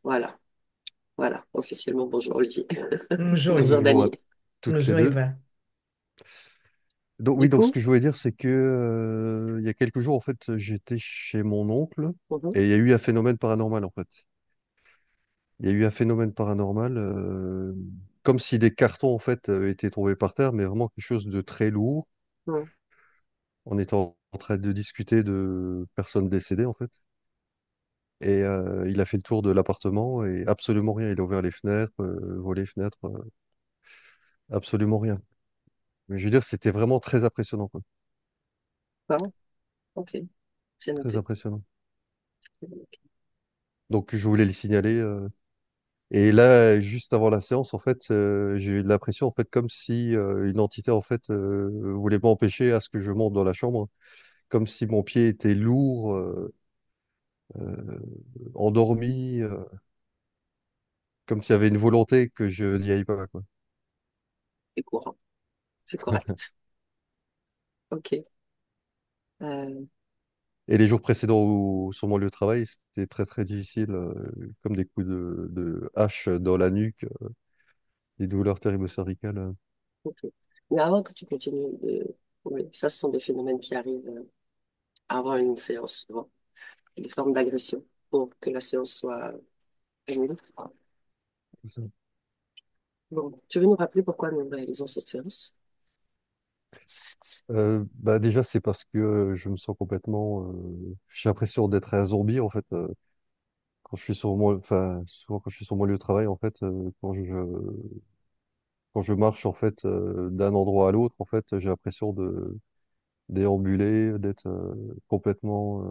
Voilà, voilà, officiellement bonjour Olivier. Bonjour Bonjour Yves. Dani. Bonjour à toutes les Bonjour deux. Eva. Donc Du oui, donc ce coup, que je voulais dire, c'est que il y a quelques jours, en fait, j'étais chez mon oncle mhm, et il y a eu un phénomène paranormal, en fait. Il y a eu un phénomène paranormal, comme si des cartons, en fait, étaient tombés par terre, mais vraiment quelque chose de très lourd. mhm. On était en train de discuter de personnes décédées, en fait. Et il a fait le tour de l'appartement et absolument rien. Il a ouvert les fenêtres, volé les fenêtres, absolument rien. Mais je veux dire, c'était vraiment très impressionnant, quoi. Bon, ok, c'est Très noté. impressionnant. Donc je voulais le signaler. Et là, juste avant la séance, en fait, j'ai eu l'impression, en fait, comme si une entité, en fait, voulait m'empêcher à ce que je monte dans la chambre, comme si mon pied était lourd, euh, endormi, comme s'il y avait une volonté que je n'y aille pas, quoi. C'est courant, c'est correct. Ok. Euh, Et les jours précédents sur mon lieu de travail, c'était très, très difficile, comme des coups de hache dans la nuque, des douleurs terribles cervicales. ok. Mais avant que tu continues Oui, ça, ce sont des phénomènes qui arrivent avant une séance, souvent. Des formes d'agression pour que la séance soit annulée. C'est ça. Bon, tu veux nous rappeler pourquoi nous réalisons cette séance? Bah déjà, c'est parce que je me sens complètement. J'ai l'impression d'être un zombie, en fait. Quand je suis sur mon, enfin, souvent quand je suis sur mon lieu de travail, en fait, quand je marche, en fait, d'un endroit à l'autre, en fait, j'ai l'impression de déambuler, d'être complètement.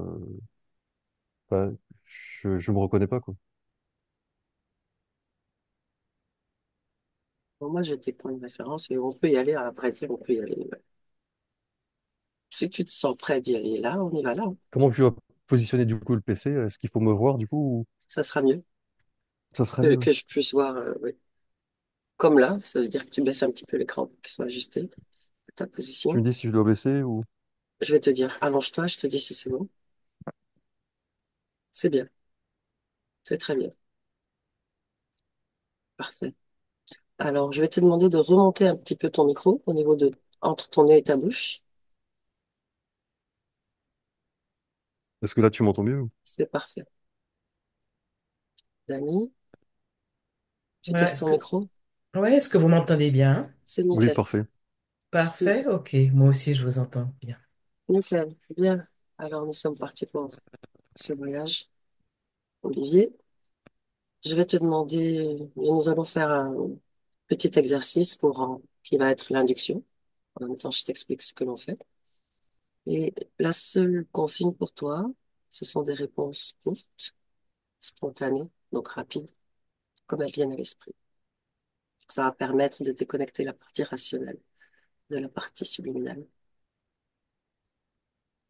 Enfin, je me reconnais pas, quoi. Bon, moi, j'ai tes points de référence et on peut y aller, à vrai dire, on peut y aller. Ouais. Si tu te sens prêt d'y aller là, on y va là, hein. Comment je dois positionner du coup le PC? Est-ce qu'il faut me voir du coup ou Ça sera mieux ça serait mieux? que je puisse voir, oui. Comme là, ça veut dire que tu baisses un petit peu l'écran pour qu'il soit ajusté à ta Tu me position. dis si je dois baisser ou. Je vais te dire, allonge-toi, je te dis si c'est bon. C'est bien, c'est très bien, parfait. Alors, je vais te demander de remonter un petit peu ton micro au niveau de entre ton nez et ta bouche. Est-ce que là tu m'entends mieux? C'est parfait. Dani, tu Voilà, testes ton micro? est-ce que vous m'entendez bien? C'est Oui, nickel. parfait. Parfait, ok. Moi aussi, je vous entends bien. Nickel, bien. Alors, nous sommes partis pour ce voyage. Olivier, je vais te demander, nous allons faire un petit exercice qui va être l'induction. En même temps, je t'explique ce que l'on fait. Et la seule consigne pour toi, ce sont des réponses courtes, spontanées, donc rapides, comme elles viennent à l'esprit. Ça va permettre de déconnecter la partie rationnelle de la partie subliminale.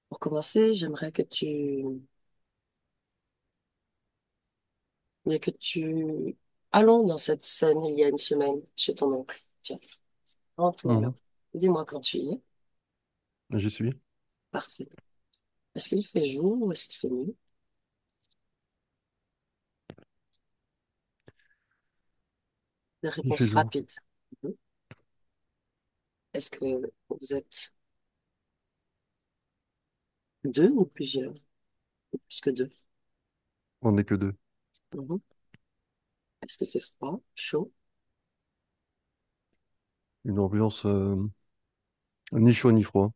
Pour commencer, j'aimerais que tu allons dans cette scène il y a une semaine chez ton oncle. Tiens, rends-toi là. Mhm. Dis-moi quand tu y es. J'y suis. Parfait. Est-ce qu'il fait jour ou est-ce qu'il fait nuit? Des Il fait réponses jour. rapides. Mhm. Est-ce que vous êtes deux ou plusieurs? Ou plus que deux. On n'est que deux. Mhm. Est-ce qu'il fait froid, chaud? Une ambiance ni chaud ni froid.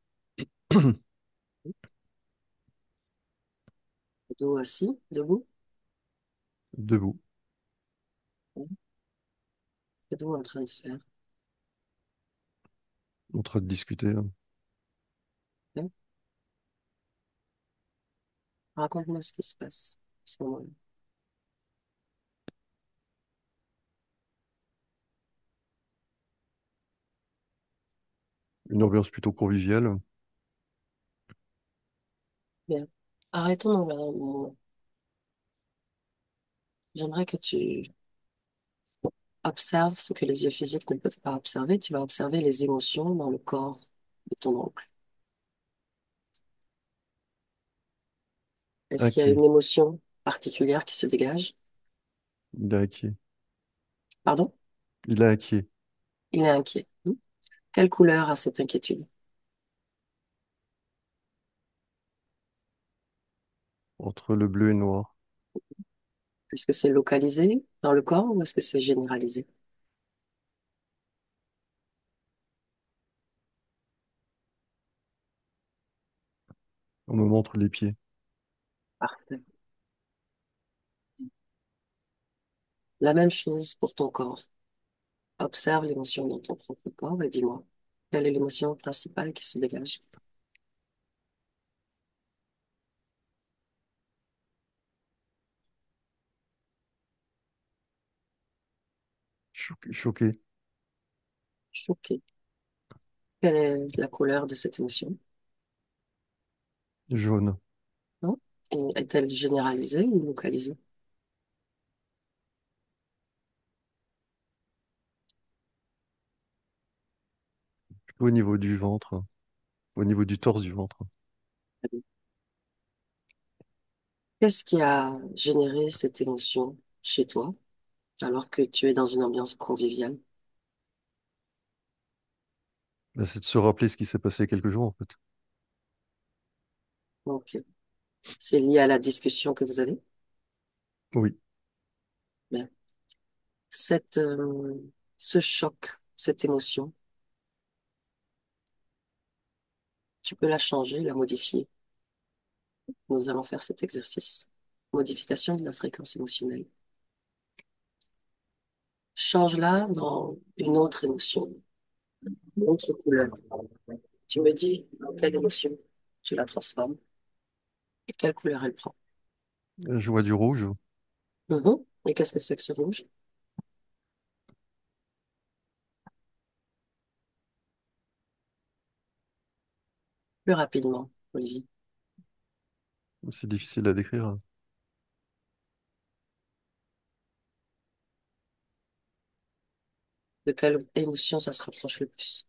Dos assis, debout? Debout, Mhm. Êtes-vous en train de faire? en train de discuter, hein. Hein. Raconte-moi ce qui se passe à ce moment-là. Une ambiance plutôt conviviale. Bien. Arrêtons là un moment. J'aimerais que tu observes ce que les yeux physiques ne peuvent pas observer. Tu vas observer les émotions dans le corps de ton oncle. Est-ce qu'il y a une Inquiet. émotion particulière qui se dégage? Il est inquiet. Pardon? Il est inquiet. Il est inquiet. Quelle couleur a cette inquiétude? Entre le bleu et le noir. Est-ce que c'est localisé dans le corps ou est-ce que c'est généralisé? On me montre les pieds. Parfait. La même chose pour ton corps. Observe l'émotion dans ton propre corps et dis-moi, quelle est l'émotion principale qui se dégage? Choqué. Choqué. Choqué. Quelle est la couleur de cette émotion? Jaune. Hein? Et est-elle généralisée ou localisée? Au niveau du ventre. Au niveau du torse du ventre. Qu'est-ce qui a généré cette émotion chez toi alors que tu es dans une ambiance conviviale? Là, c'est de se rappeler ce qui s'est passé il y a quelques jours, en fait. Donc, c'est lié à la discussion que vous avez? Oui. Bien. Cette, ce choc, cette émotion, tu peux la changer, la modifier. Nous allons faire cet exercice. Modification de la fréquence émotionnelle. Change-la dans une autre émotion, une autre couleur. Tu me dis quelle émotion tu la transformes et quelle couleur elle prend. Je vois du rouge. Mhm. Et qu'est-ce que c'est que ce rouge? Plus rapidement, Olivier. C'est difficile à décrire. De quelle émotion ça se rapproche le plus?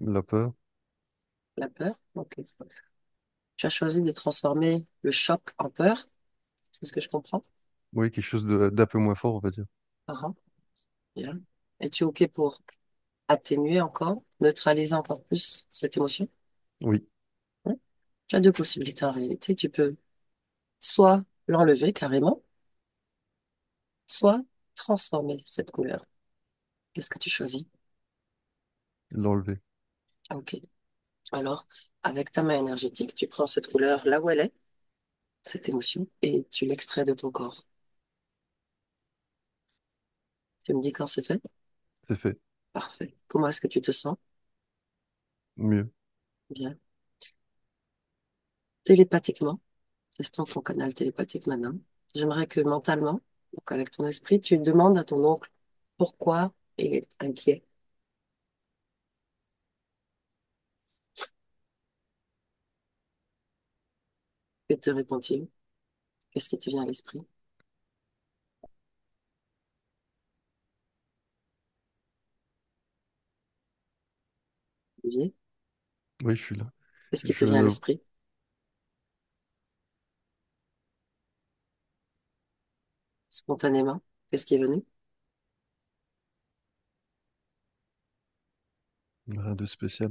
La peur. La peur? Ok. Tu as choisi de transformer le choc en peur, c'est ce que je comprends? Oui, quelque chose d'un peu moins fort, on va dire. Ah, ah, bien. Es-tu OK pour atténuer encore, neutraliser encore plus cette émotion? Oui. Hein. Tu as deux possibilités en réalité. Tu peux soit l'enlever carrément, soit transformer cette couleur. Qu'est-ce que tu choisis? L'enlever. OK. Alors, avec ta main énergétique, tu prends cette couleur là où elle est, cette émotion, et tu l'extrais de ton corps. Tu me dis quand c'est fait? C'est fait. Parfait. Comment est-ce que tu te sens? Mieux. Bien. Télépathiquement, testons ton canal télépathique maintenant. J'aimerais que mentalement, donc avec ton esprit, tu demandes à ton oncle pourquoi il est inquiet. Que te répond-il? Qu'est-ce qui te vient à l'esprit? Olivier, Oui, je suis là. qu'est-ce qui te vient à Je... l'esprit? Spontanément, qu'est-ce qui est venu? Rien de spécial.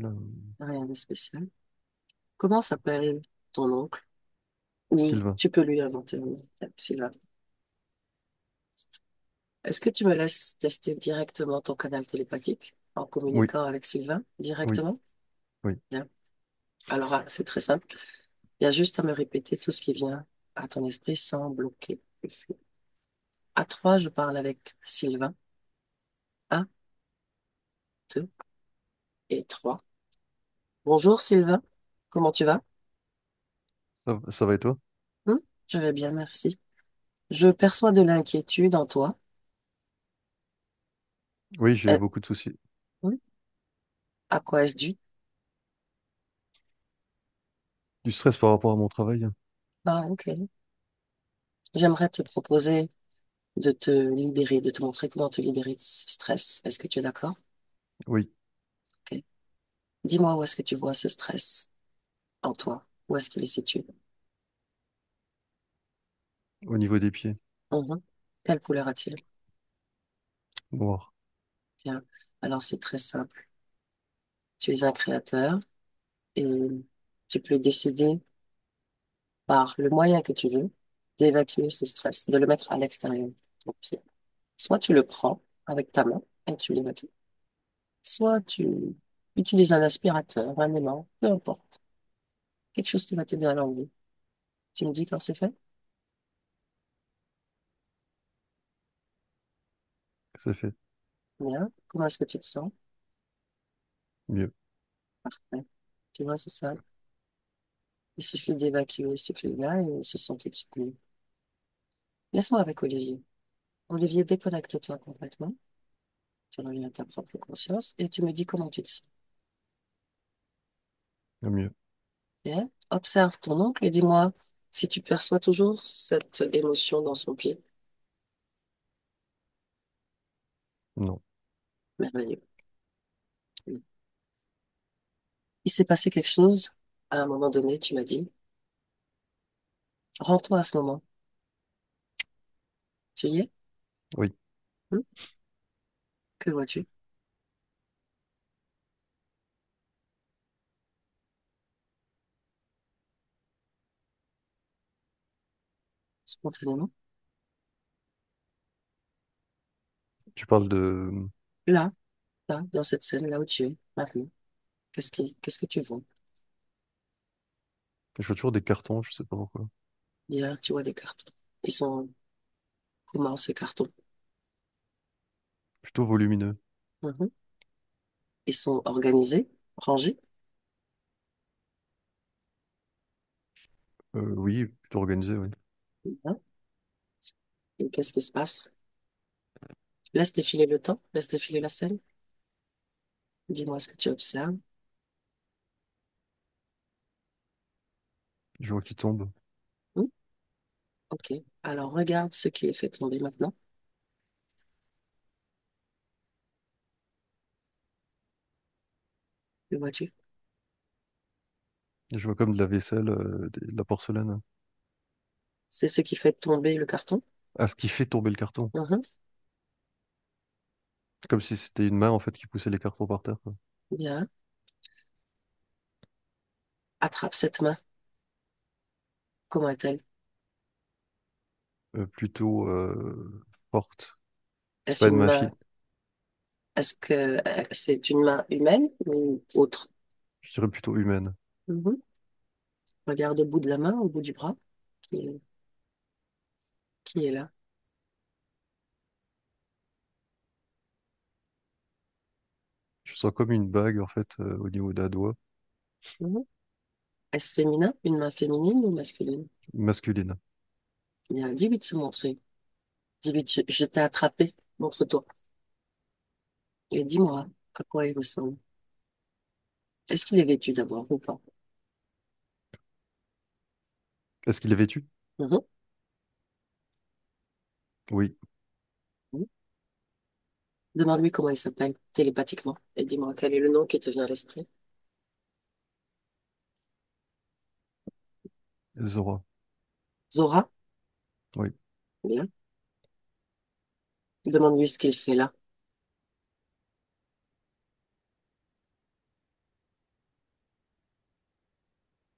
Rien de spécial. Comment s'appelle ton oncle? Ou Sylvain. tu peux lui inventer un nom, Sylvain. Est-ce que tu me laisses tester directement ton canal télépathique en Oui. communiquant avec Sylvain Oui. directement? Oui. Bien. Alors, c'est très simple. Il y a juste à me répéter tout ce qui vient à ton esprit sans bloquer le flux. À trois, je parle avec Sylvain. Un, deux et trois. Bonjour Sylvain, comment tu vas? Ça va et toi? Hmm. Je vais bien, merci. Je perçois de l'inquiétude en toi. Oui, j'ai Euh, beaucoup de soucis. hmm. À quoi est-ce dû? Du stress par rapport à mon travail. Ah, ok. J'aimerais te proposer de te libérer, de te montrer comment te libérer de ce stress. Est-ce que tu es d'accord? Oui. Ok. Dis-moi où est-ce que tu vois ce stress en toi? Où est-ce qu'il est situé? Au niveau des pieds. Mhm. Quelle couleur a-t-il? Noir. Bien. Alors, c'est très simple. Tu es un créateur et tu peux décider par le moyen que tu veux d'évacuer ce stress, de le mettre à l'extérieur de ton pied. Soit tu le prends avec ta main et tu l'évacues, soit tu utilises un aspirateur, un aimant, peu importe. Quelque chose qui va t'aider à l'enlever. Tu me dis quand c'est fait? C'est fait. Bien. Comment est-ce que tu te sens? Mieux. Ouais. Tu vois, c'est ça. Il suffit d'évacuer ce qu'il y a et il se sent tout de suite mieux. Laisse-moi avec Olivier. Olivier, déconnecte-toi complètement. Tu reviens à ta propre conscience et tu me dis comment tu te sens. Mieux. Bien. Observe ton oncle et dis-moi si tu perçois toujours cette émotion dans son pied. Non. Merveilleux. Il s'est passé quelque chose à un moment donné, tu m'as dit. Rends-toi à ce moment. Tu y es? Oui. Hmm. Que vois-tu? Spontanément. Tu parles de... Là, là, dans cette scène, là où tu es, maintenant. Qu'est-ce que tu vois? Je vois toujours des cartons, je sais pas pourquoi. Bien, tu vois des cartons. Ils sont comment ces cartons? Plutôt volumineux. Mhm. Ils sont organisés, rangés. Oui, plutôt organisé, oui. Bien. Et qu'est-ce qui se passe? Laisse défiler le temps, laisse défiler la scène. Dis-moi ce que tu observes. Je vois qu'ils tombent. Hmm. Ok. Alors regarde ce qui les fait tomber maintenant. Le vois-tu? Je vois comme de la vaisselle, de la porcelaine. C'est ce qui fait tomber le carton. Ah, ce qui fait tomber le carton. Mhm. Comme si c'était une main, en fait, qui poussait les cartons par terre, quoi. Bien. Attrape cette main. Comment est-elle? Plutôt forte. C'est Est-ce pas une une machine. main? Est-ce que c'est une main humaine ou autre? Je dirais plutôt humaine. Mhm. Regarde au bout de la main, au bout du bras, qui est, qui est là. Je sens comme une bague, en fait, au niveau d'un doigt. Mhm. Est-ce féminin? Une main féminine ou masculine? Masculine. Bien, dis-lui de se montrer. Dis-lui, je t'ai attrapé. Montre-toi. Et dis-moi à quoi il ressemble. Est-ce qu'il est vêtu d'abord ou pas? Est-ce qu'il est vêtu? Mhm. Oui. Mhm. Demande-lui comment il s'appelle télépathiquement et dis-moi quel est le nom qui te vient à l'esprit. Zora. Zora? Oui. Bien. Demande-lui ce qu'il fait là.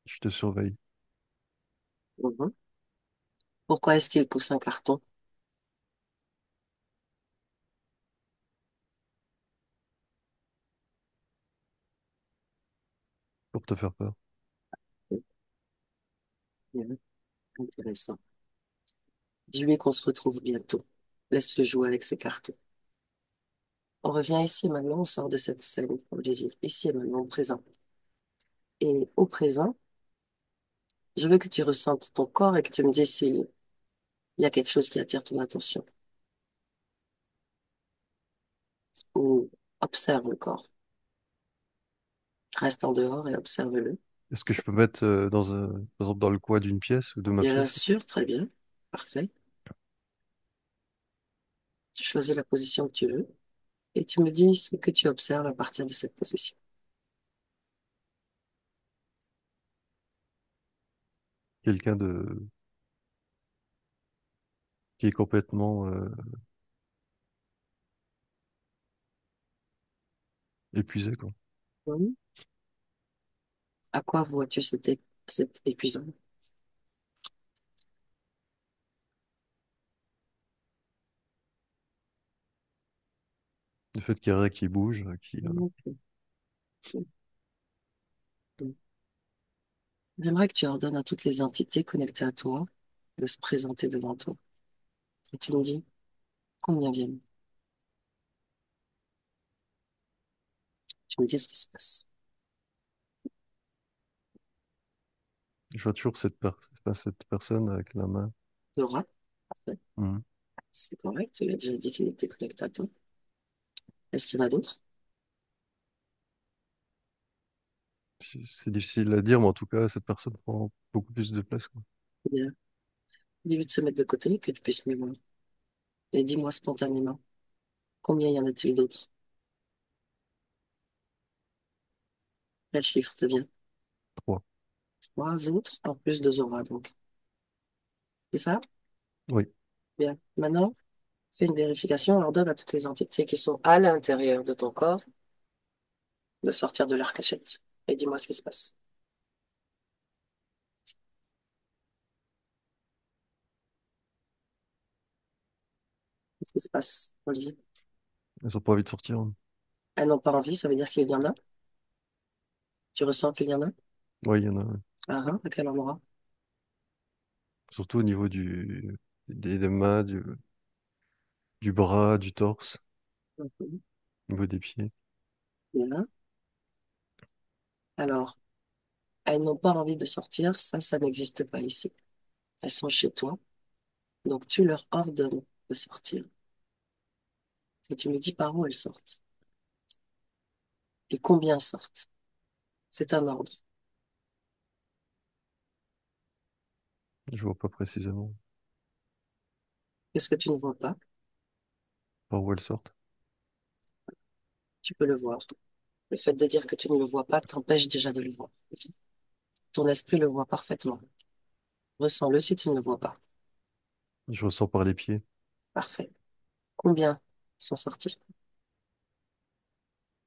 Je te surveille. Mhm. Pourquoi est-ce qu'il pousse un carton? Pour te faire peur. Bien. Intéressant. Dis-lui qu'on se retrouve bientôt. Laisse-le jouer avec ses cartons. On revient ici et maintenant, on sort de cette scène, Olivier. Ici et maintenant, au présent. Et au présent, je veux que tu ressentes ton corps et que tu me dises s'il y a quelque chose qui attire ton attention. Ou observe le corps. Reste en dehors et observe-le. Est-ce que je peux mettre par exemple, dans le coin d'une pièce ou de ma Bien pièce? sûr, très bien. Parfait. Tu choisis la position que tu veux et tu me dis ce que tu observes à partir de cette position. Quelqu'un de... qui est complètement épuisé, quoi. Mhm. À quoi vois-tu cet épuisant? Le fait qu'il y a rien qui bouge, Ok. J'aimerais que tu ordonnes à toutes les entités connectées à toi de se présenter devant toi. Et tu me dis combien viennent. Tu me dis ce qui se passe. je vois toujours enfin, cette personne avec la main. Laura, parfait. Mhm. C'est correct. Tu l'as déjà dit qu'il était connecté à toi. Est-ce qu'il y en a d'autres? C'est difficile à dire, mais en tout cas, cette personne prend beaucoup plus de place, quoi. Bien. Dis-lui de se mettre de côté, que tu puisses mieux voir. Et dis-moi spontanément, combien y en a-t-il d'autres? Quel chiffre te vient? Trois. Trois autres, en plus de Zora, donc. C'est ça? Oui, Bien. Maintenant, fais une vérification, ordonne à toutes les entités qui sont à l'intérieur de ton corps de sortir de leur cachette. Et dis-moi ce qui se passe. Qu'est-ce qui se passe, Olivier? elles ont pas envie de sortir, hein. Elles n'ont pas envie, ça veut dire qu'il y en a? Tu ressens qu'il y en a? Oui, il y en a, ouais. Ah, ah, à quel endroit? Surtout au niveau des mains, du bras, du torse, Mhm. au niveau des pieds. Bien. Alors, elles n'ont pas envie de sortir, ça n'existe pas ici. Elles sont chez toi, donc tu leur ordonnes de sortir. Et tu me dis par où elles sortent et combien elles sortent. C'est un ordre. Je vois pas précisément Qu'est-ce que tu ne vois pas? par où elles sortent. Tu peux le voir. Le fait de dire que tu ne le vois pas t'empêche déjà de le voir. Ton esprit le voit parfaitement. Ressens-le si tu ne le vois pas. Je ressens par les pieds. Parfait. Combien sont sortis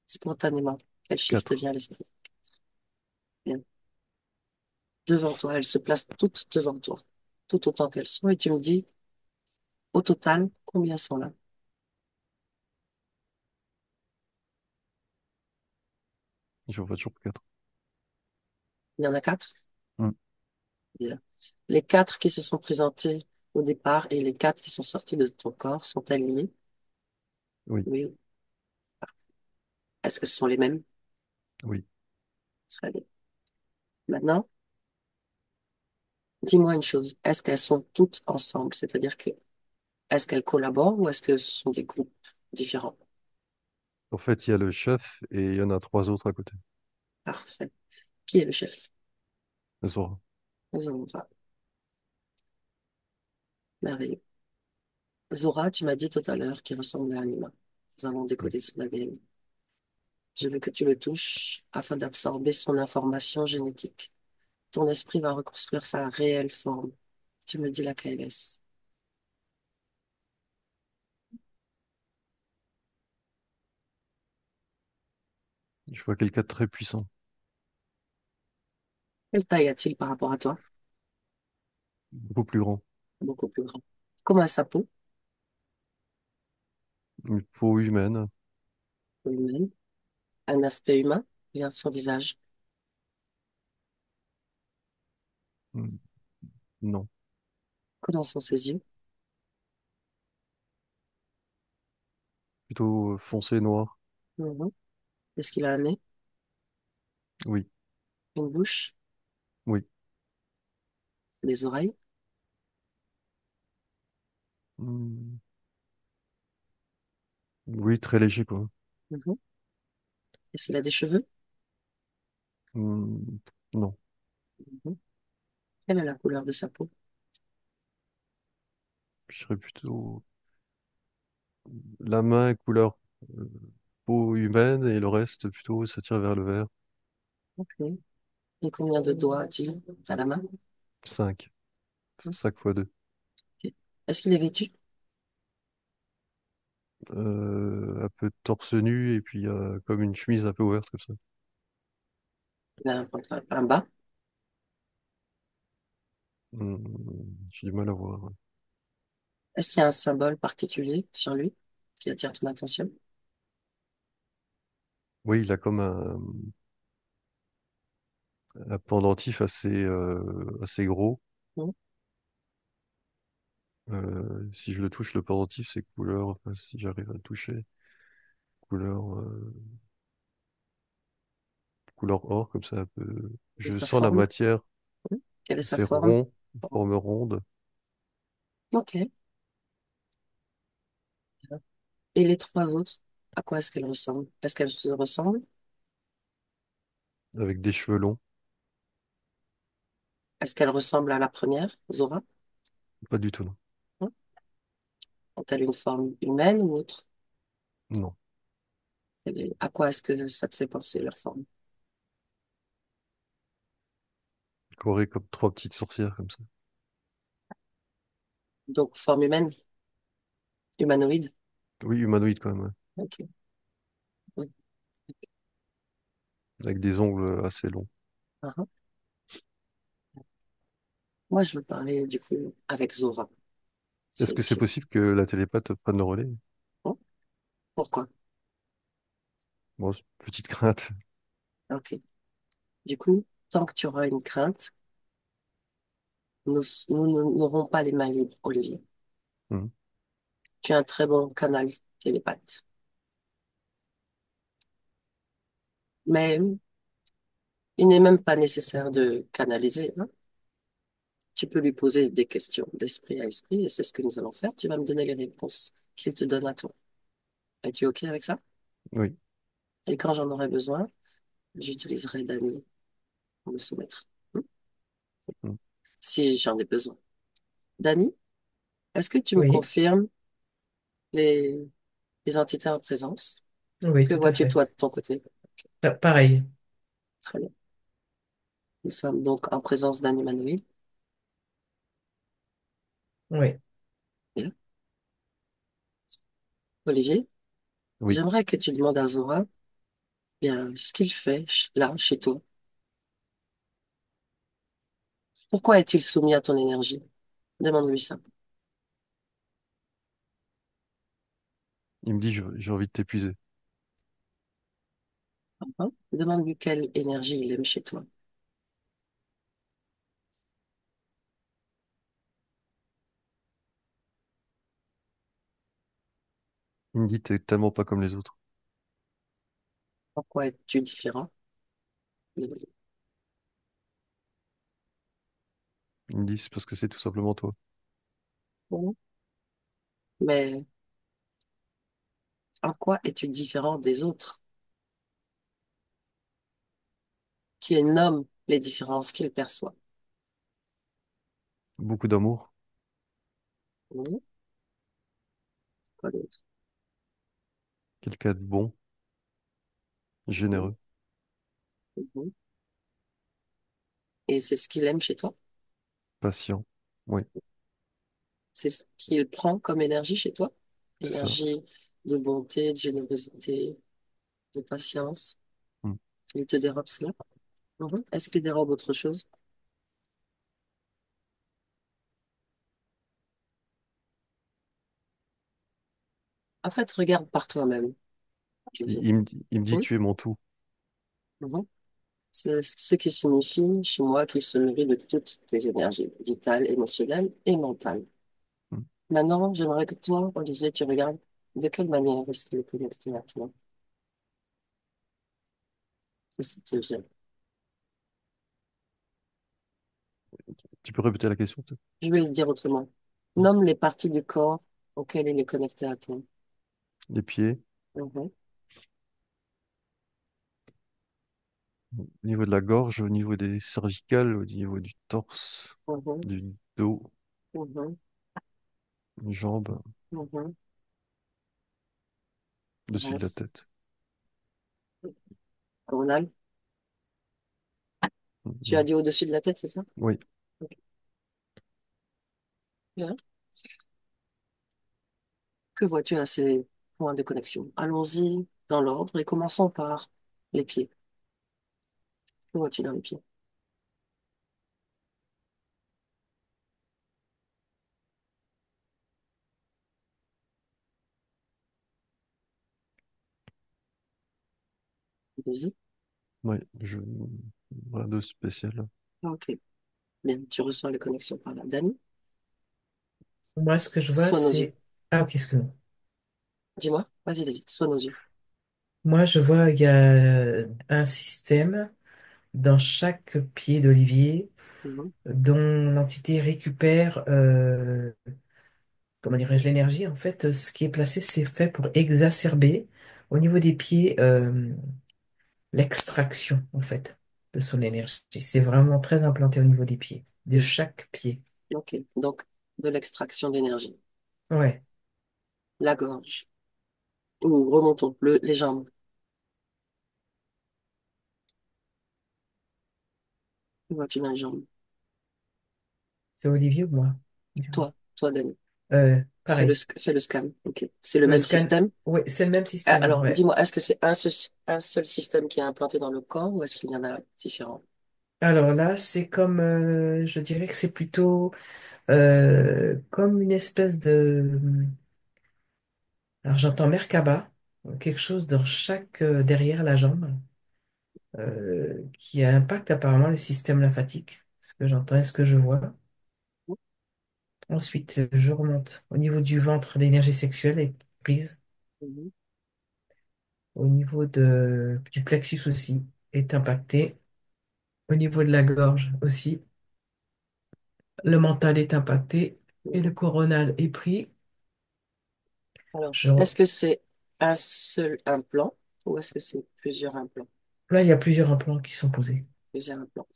spontanément? Quel chiffre te Quatre. vient à l'esprit? Bien. Devant toi, elles se placent toutes devant toi, tout autant qu'elles sont, et tu me dis, au total, combien sont là? Je vois toujours quatre. Il y en a quatre? Hmm. Bien. Les quatre qui se sont présentés au départ et les quatre qui sont sortis de ton corps sont-elles liées? Oui, Oui. Est-ce que ce sont les mêmes? oui. Très bien. Maintenant, dis-moi une chose. Est-ce qu'elles sont toutes ensemble? C'est-à-dire que, est-ce qu'elles collaborent ou est-ce que ce sont des groupes différents? En fait, il y a le chef et il y en a trois autres à côté. Parfait. Qui est le chef? Zora. Zora. Merveilleux. Zora, tu m'as dit tout à l'heure qu'il ressemble à un humain. Nous allons Oui. décoder son ADN. Je veux que tu le touches afin d'absorber son information génétique. Ton esprit va reconstruire sa réelle forme. Tu me dis laquelle est-ce? Je vois quelqu'un de très puissant. Quelle taille a-t-il par rapport à toi? Beaucoup plus grand. Beaucoup plus grand. Comment a sa peau? Une peau humaine. Humaine. Un aspect humain? Bien son visage. Hmm. Non. Comment sont ses yeux? Plutôt foncé noir. Mhm. Est-ce qu'il a un nez? Oui. Une bouche? Oui. Des oreilles? Hmm. Oui, très léger, quoi. Mhm. Est-ce qu'il a des cheveux? Hmm. Non. Mhm. Quelle est la couleur de sa peau? Je serais plutôt la main est couleur euh, peau humaine et le reste plutôt ça tire vers le vert. Ok. Et combien de doigts a-t-il à la main? 5. 5 fois 2. Ok. Est-ce qu'il est vêtu? Un peu torse nu et puis comme une chemise un peu ouverte comme ça. Il a un bas? J'ai du mal à voir. Est-ce qu'il y a un symbole particulier sur lui qui attire ton attention? Oui, il a comme un pendentif assez gros. Non. Si je le touche, le pendentif, c'est couleur, enfin, si j'arrive à le toucher, couleur, couleur or, comme ça, un peu. Et Je sa sens la forme? matière, Quelle est sa c'est forme? rond, forme ronde, Ok. Et les trois autres, à quoi est-ce qu'elles ressemblent? Est-ce qu'elles se ressemblent? avec des cheveux longs. Est-ce qu'elles ressemblent à la première, Zora? Pas du tout, non. Non. Ont-elles une forme humaine ou autre? Non. À quoi est-ce que ça te fait penser, leur forme? Corée comme trois petites sorcières, comme ça. Donc, forme humaine, humanoïde. Oui, humanoïde quand même, ouais. Ok. Oui. Avec des ongles assez longs. Ah. Moi, je veux parler, du coup, avec Zora. Est-ce C'est que c'est ok. possible que la télépathe prenne le relais? Bon. Pourquoi? Bon, c'est une petite crainte. Ok. Du coup, tant que tu auras une crainte, nous n'aurons pas les mains libres, Olivier. Hmm. Tu as un très bon canal télépathe. Mais il n'est même pas nécessaire de canaliser, hein. Tu peux lui poser des questions d'esprit à esprit et c'est ce que nous allons faire. Tu vas me donner les réponses qu'il te donne à toi. Es-tu OK avec ça? Oui. Et quand j'en aurai besoin, j'utiliserai Dani pour me soumettre. Hmm. Hmm. Si j'en ai besoin. Dani, est-ce que tu me Oui, confirmes les, les entités en présence? oui, Que tout à vois-tu fait. toi de ton côté? Pareil. Très bien. Nous sommes donc en présence d'un humanoïde. Oui, Bien. Olivier, Oui. j'aimerais que tu demandes à Zora, bien, ce qu'il fait là, chez toi. Pourquoi est-il soumis à ton énergie? Demande-lui ça. Il me dit, j'ai envie de t'épuiser. Hein. Demande-lui quelle énergie il aime chez toi. Il me dit, t'es tellement pas comme les autres. Pourquoi es-tu différent? Demande-lui. Il me dit, c'est parce que c'est tout simplement toi. Mhm. Mais en quoi es-tu différent des autres? Qu'il nomme les différences qu'il perçoit. Beaucoup d'amour, Mhm. Quoi d'autre? quelqu'un de bon, Mhm. généreux, Mhm. Et c'est ce qu'il aime chez toi? patient. Oui, C'est ce qu'il prend comme énergie chez toi? c'est ça. Énergie de bonté, de générosité, de patience. Hmm. Il te dérobe cela? Mhm. Est-ce qu'il dérobe autre chose? En fait, regarde par toi-même. Tu veux. Il me dit, Oui. tu es mon tout. Mhm. C'est ce qui signifie chez moi qu'il se nourrit de toutes tes énergies, vitales, émotionnelles et mentales. Hmm. Maintenant, j'aimerais que toi, Olivier, tu regardes de quelle manière est-ce qu'il est connecté à toi. Qu'est-ce qui te vient? Tu peux répéter la question, peut-être? Je vais le dire autrement. Hmm. Nomme les parties du corps auxquelles il est connecté à toi. Les pieds, Mhm. au niveau de la gorge, au niveau des cervicales, au niveau du torse, Mhm. du dos, Mhm. jambes, Mhm. dessus de la Bref. tête. Ronald, tu as Hmm. dit au-dessus de la tête, c'est ça? Oui, Ok. Bien. Que vois-tu à ces points de connexion? Allons-y dans l'ordre et commençons par les pieds. Que vois-tu dans les pieds? Vas-y. Ouais, rien de spécial. Ok, bien. Tu ressens les connexions par là. Dani, Moi, ce que je vois, sois nos yeux. c'est... Ah, ok, excuse-moi. Dis-moi, vas-y, sois nos yeux. Moi, je vois, il y a un système dans chaque pied d'olivier Mhm, dont l'entité récupère, comment dirais-je, l'énergie. En fait, ce qui est placé, c'est fait pour exacerber au niveau des pieds l'extraction, en fait, de son énergie. C'est vraiment très implanté au niveau des pieds, de mhm. chaque pied. Ok, donc de l'extraction d'énergie. Ouais, La gorge. Ou remontons, les jambes. Que vois-tu dans les jambes? c'est Olivier ou moi? Toi, Dani. Pareil. Fais le scan. Ok. C'est le Le même scan, système. oui, c'est le même Ah, système, alors, ouais. dis-moi, est-ce que c'est un seul système qui est implanté dans le corps ou est-ce qu'il y en a différents? Alors là, c'est comme, je dirais que c'est plutôt comme une espèce de, alors j'entends Merkaba, quelque chose dans chaque, derrière la jambe, qui impacte apparemment le système lymphatique, ce que j'entends et ce que je vois. Ensuite, je remonte au niveau du ventre, l'énergie sexuelle est prise, Mhm. au niveau du plexus aussi est impacté, au niveau de la gorge aussi. Le mental est impacté et le Mhm. coronal est pris. Alors, Je... est-ce que c'est un seul implant ou est-ce que c'est plusieurs implants? Là, il y a plusieurs implants qui sont posés. Plusieurs implants.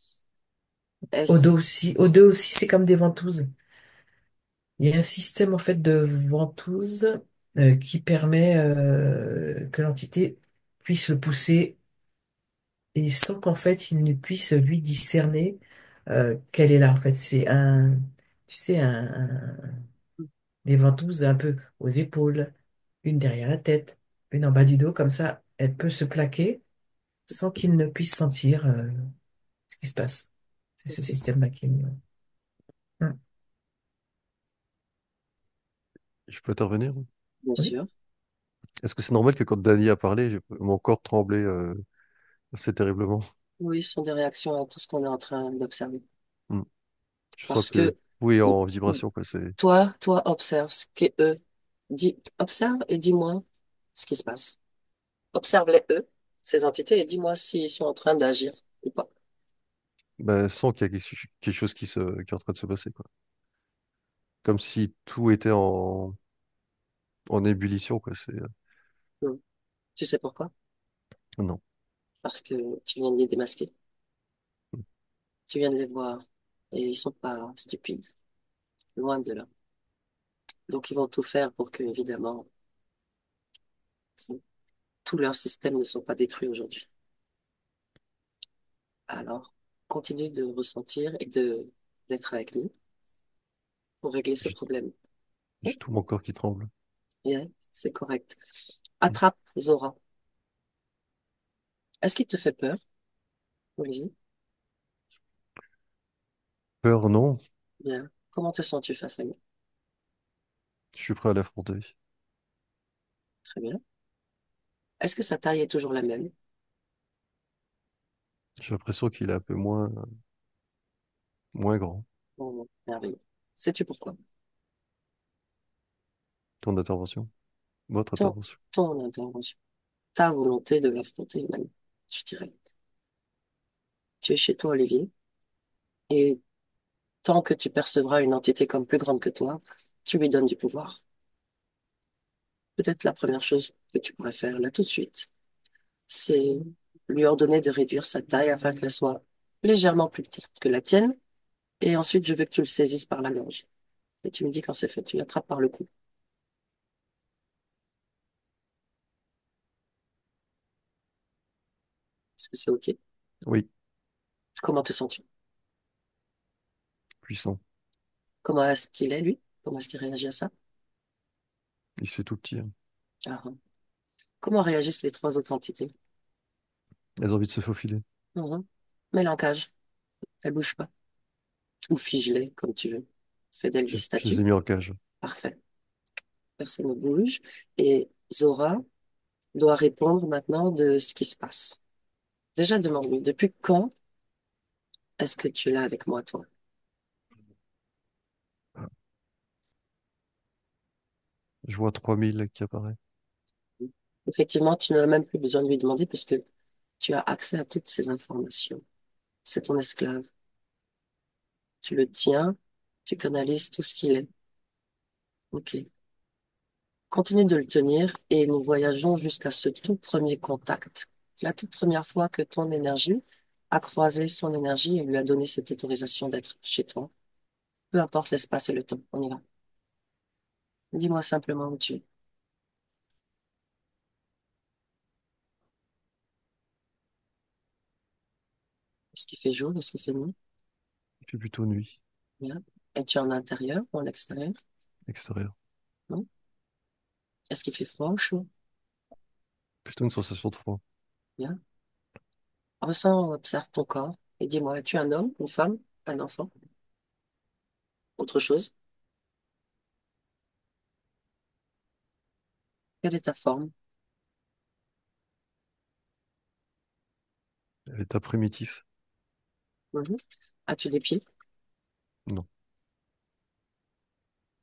Au Est-ce, dos aussi, au dos aussi, c'est comme des ventouses. Il y a un système en fait de ventouses qui permet que l'entité puisse le pousser et sans qu'en fait il ne puisse lui discerner qu'elle est là. En fait, c'est tu sais, des ventouses un peu aux épaules, une derrière la tête, une en bas du dos, comme ça, elle peut se plaquer sans qu'il ne puisse sentir ce qui se passe. C'est ce ok, système-là qui est mis. Ouais. Hum. Je peux intervenir? bien Oui. sûr. Est-ce que c'est normal que quand Dany a parlé, mon corps tremblait assez terriblement? Oui, ce sont des réactions à tout ce qu'on est en train d'observer. Hmm. Je sens Parce que que tout est mm, en mm, vibration, quoi. C'est... toi, observe ce qu'eux. Observe et dis-moi ce qui se passe. Observe-les eux, ces entités, et dis-moi s'ils sont en train d'agir ou pas. Bah, sens qu'il y a quelque chose qui est en train de se passer, quoi. Comme si tout était en ébullition, quoi. Mm. Tu sais pourquoi? Non. Parce que tu viens de les démasquer. Tu viens de les voir. Et ils sont pas stupides. Loin de là. Donc, ils vont tout faire pour que, évidemment, tous leurs systèmes ne sont pas détruits aujourd'hui. Alors, continue de ressentir et d'être avec nous pour régler ce J'ai problème. j'ai tout mon corps qui tremble. Yeah, c'est correct. Hmm. Attrape Zora. Est-ce qu'il te fait peur, Olivier? Peur, non. Bien. Comment te sens-tu face à lui? Je suis prêt à l'affronter. Très bien. Est-ce que sa taille est toujours la même? J'ai l'impression qu'il est un peu moins grand. Oh, merveilleux. Sais-tu pourquoi? Ton intervention, votre Ton, intervention. ton intervention, ta volonté de l'affronter même, je dirais. Tu es chez toi, Olivier, et tant que tu percevras une entité comme plus grande que toi, tu lui donnes du pouvoir. Peut-être la première chose que tu pourrais faire là tout de suite, c'est lui ordonner de réduire sa taille afin qu'elle soit légèrement plus petite que la tienne, et ensuite je veux que tu le saisisses par la gorge. Et tu me dis quand c'est fait, tu l'attrapes par le cou. Est-ce que c'est OK? Oui, Comment te sens-tu? puissant. Comment est-ce qu'il est, lui? Comment est-ce qu'il réagit à ça? Il se fait tout petit, hein. Ah, ah. Comment réagissent les trois autres entités? Elles ont envie de se faufiler. Mhm. Mets-la en cage. Elle bouge pas. Ou fige-les, comme tu veux. Fais d'elle des Je les statues. ai mis en cage. Parfait. Personne ne bouge. Et Zora doit répondre maintenant de ce qui se passe. Déjà, demande-lui, depuis quand est-ce que tu es là avec moi, toi? Je vois 3000 qui apparaît. Effectivement, tu n'as même plus besoin de lui demander parce que tu as accès à toutes ces informations. C'est ton esclave. Tu le tiens, tu canalises tout ce qu'il est. OK. Continue de le tenir et nous voyageons jusqu'à ce tout premier contact. La toute première fois que ton énergie a croisé son énergie et lui a donné cette autorisation d'être chez toi. Peu importe l'espace et le temps. On y va. Dis-moi simplement où tu es. Est-ce qu'il fait jour? Est-ce qu'il fait nuit? Il fait plutôt nuit. Bien. Es-tu en intérieur ou en extérieur? Extérieur. Non. Est-ce qu'il fait froid ou chaud? Plutôt une sensation de froid. Bien. Ressens ou observe ton corps et dis-moi, es-tu un homme, une femme, un enfant? Autre chose? Quelle est ta forme? L'état primitif. Mhm. As-tu des pieds? Non.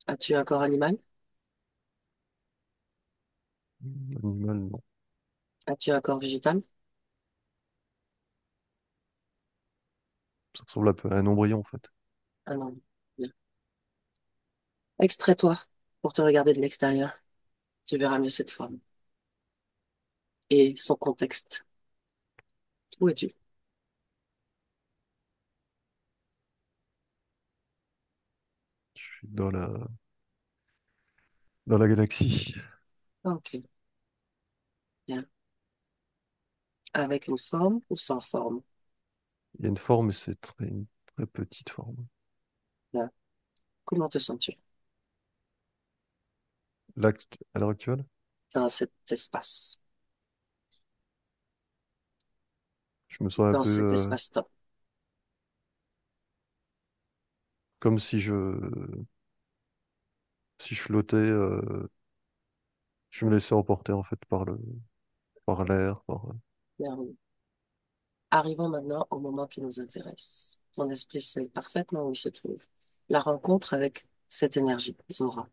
As-tu un corps animal? Animal, non. As-tu un corps végétal? Ça ressemble un peu à un embryon, en fait. Ah non. Bien. Extrais-toi pour te regarder de l'extérieur. Tu verras mieux cette forme et son contexte. Où es-tu? Je suis dans la galaxie. Ah, ok. Bien. Avec une forme ou sans forme? Il y a une forme, mais une très petite forme. Bien. Comment te sens-tu Là, à l'heure actuelle, dans cet espace, je me sens un dans peu cet espace-temps? comme si je flottais, je me laissais emporter, en fait, par l'air, Merveilleux. Arrivons maintenant au moment qui nous intéresse. Ton esprit sait parfaitement où il se trouve. La rencontre avec cette énergie, Zora.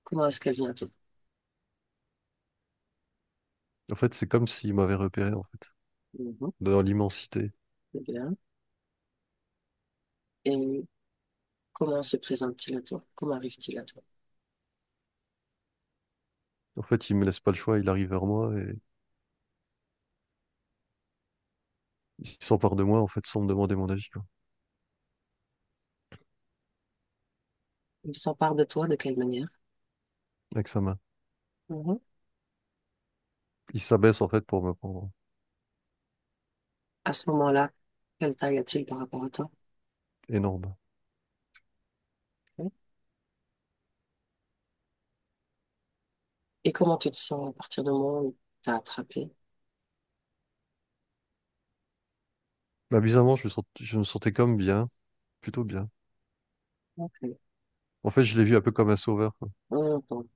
Comment est-ce qu'elle vient à toi? En fait, c'est comme s'il m'avait repéré, en fait, Mhm. dans l'immensité. Très bien. Et comment se présente-t-il à toi? Comment arrive-t-il à toi? En fait, il me laisse pas le choix, il arrive vers moi et il s'empare de moi, en fait, sans me demander mon avis, quoi. Il s'empare de toi de quelle manière? Avec sa main. Mhm. Il s'abaisse, en fait, pour me prendre. À ce moment-là, quelle taille a-t-il par rapport à toi? Énorme. Ok. Et comment tu te sens à partir du moment où il t'a attrapé? Bah, bizarrement, je me sentais comme bien, plutôt bien. Ok. En fait, je l'ai vu un peu comme un sauveur, quoi. Mhm.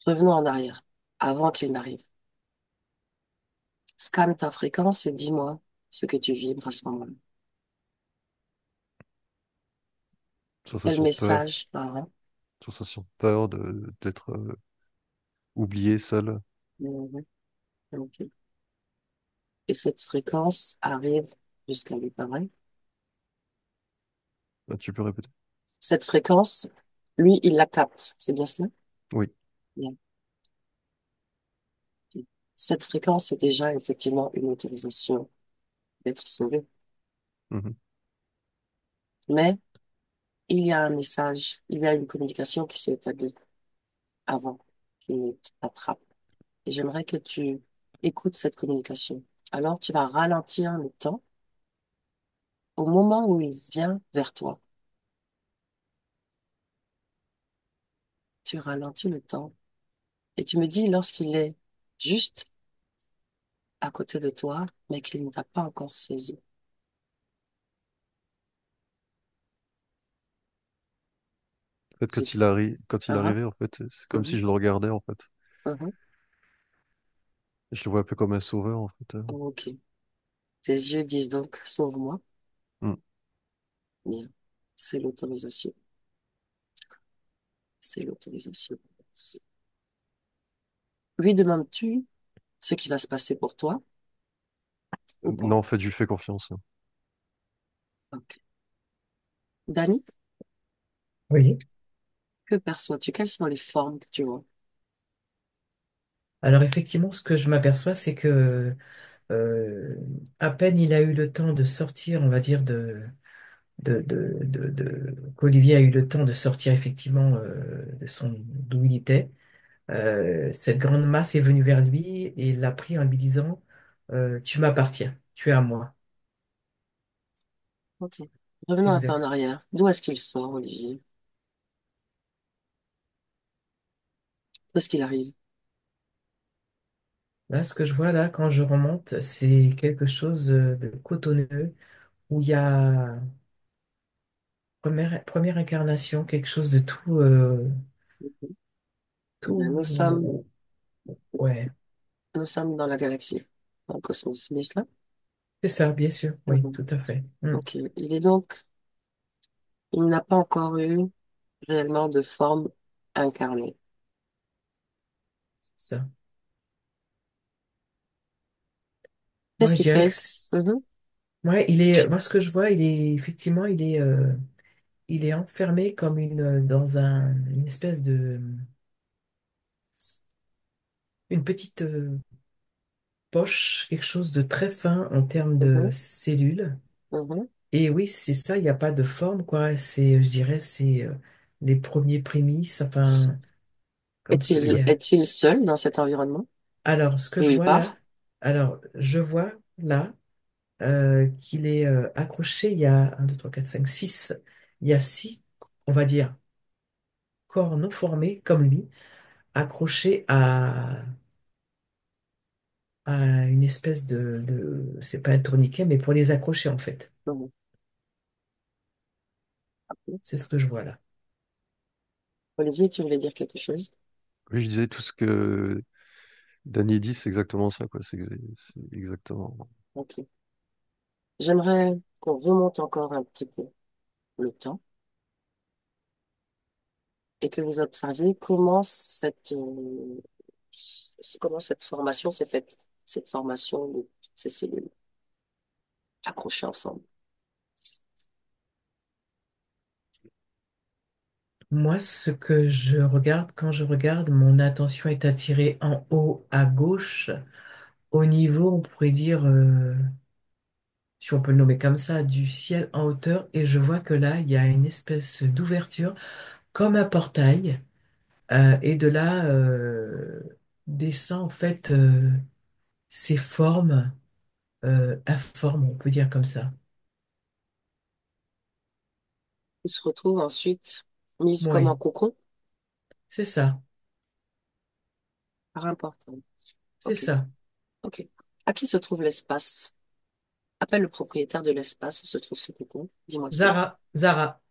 Revenons en arrière, avant qu'il n'arrive. Scanne ta fréquence et dis-moi ce que tu vibres à ce moment-là. Quel Sensation de peur, message? Ah, hein. sensation de peur d'être oublié, seul. Mhm. Ok. Et cette fréquence arrive jusqu'à lui, pareil. Ah, tu peux répéter? Cette fréquence, lui, il la capte. C'est bien cela? Oui. Bien. Ok. Cette fréquence est déjà effectivement une autorisation d'être sauvé. Mhm. Mais il y a un message, il y a une communication qui s'est établie avant qu'il ne t'attrape. Et j'aimerais que tu écoutes cette communication. Alors, tu vas ralentir le temps au moment où il vient vers toi. tu ralentis le temps et tu me dis lorsqu'il est juste à côté de toi, mais qu'il ne t'a pas encore saisi. En fait, C'est ça. quand il Ah, arrivait, en fait, c'est ah, comme si je le regardais, en fait. mhm. Je le vois un peu comme un sauveur, en fait. Ok. Tes yeux disent donc, sauve-moi. Hmm. Bien. C'est l'autorisation. C'est l'autorisation. Lui demandes-tu ce qui va se passer pour toi ou pas? Non, en fait, je lui fais confiance. Ok. Dani, Oui. que perçois-tu? Quelles sont les formes que tu vois? Alors effectivement, ce que je m'aperçois, c'est que euh, à peine il a eu le temps de sortir, on va dire, qu'Olivier a eu le temps de sortir effectivement de son d'où il était, cette grande masse est venue vers lui et l'a pris en lui disant tu m'appartiens, tu es à moi. Ok. C'est Revenons un peu exact. en arrière. D'où est-ce qu'il sort, Olivier? D'où est-ce qu'il arrive? Là, ce que je vois là, quand je remonte, c'est quelque chose de cotonneux où il y a première incarnation, quelque chose de Eh bien, tout, ouais, nous sommes dans la galaxie, dans le cosmos. C'est bien cela? c'est ça, bien sûr, oui, Mhm. tout à fait. Ok. Il n'a pas encore eu réellement de forme incarnée. C'est ça. Moi, Qu'est-ce je qu'il dirais que, fait? Mhm. ouais, moi, ce que je vois, effectivement, il est enfermé comme une espèce une petite poche, quelque chose de très fin en termes de Mhm. cellules. Mhm. Et oui, c'est ça, il n'y a pas de forme, quoi. Je dirais, c'est les premiers prémices, enfin, comme si. Est-il seul dans cet environnement? Alors, ce que D'où je il vois là, part? alors, je vois là qu'il est accroché, il y a un 2 3 4 5 6 il y a 6 on va dire, corps non formés, comme lui, accrochés à une espèce c'est pas un tourniquet, mais pour les accrocher, en fait. Mhm. C'est ce que je vois là. Olivier, tu voulais dire quelque chose? Oui, je disais tout ce que Danny dit, c'est exactement ça, quoi. C'est exactement. Ok. J'aimerais qu'on remonte encore un petit peu le temps et que vous observiez comment cette formation s'est faite, cette formation de toutes ces cellules accrochées ensemble. Moi, ce que je regarde, quand je regarde, mon attention est attirée en haut à gauche, au niveau, on pourrait dire, si on peut le nommer comme ça, du ciel en hauteur, et je vois que là, il y a une espèce d'ouverture, comme un portail, et de là descend en fait ces formes informes, on peut dire comme ça. Ils se retrouvent ensuite mises comme Oui, en cocon c'est ça, par un portail. c'est Ok, ça. ok. À qui se trouve l'espace? Appelle le propriétaire de l'espace où se trouve ce cocon. Dis-moi qui est. Zara,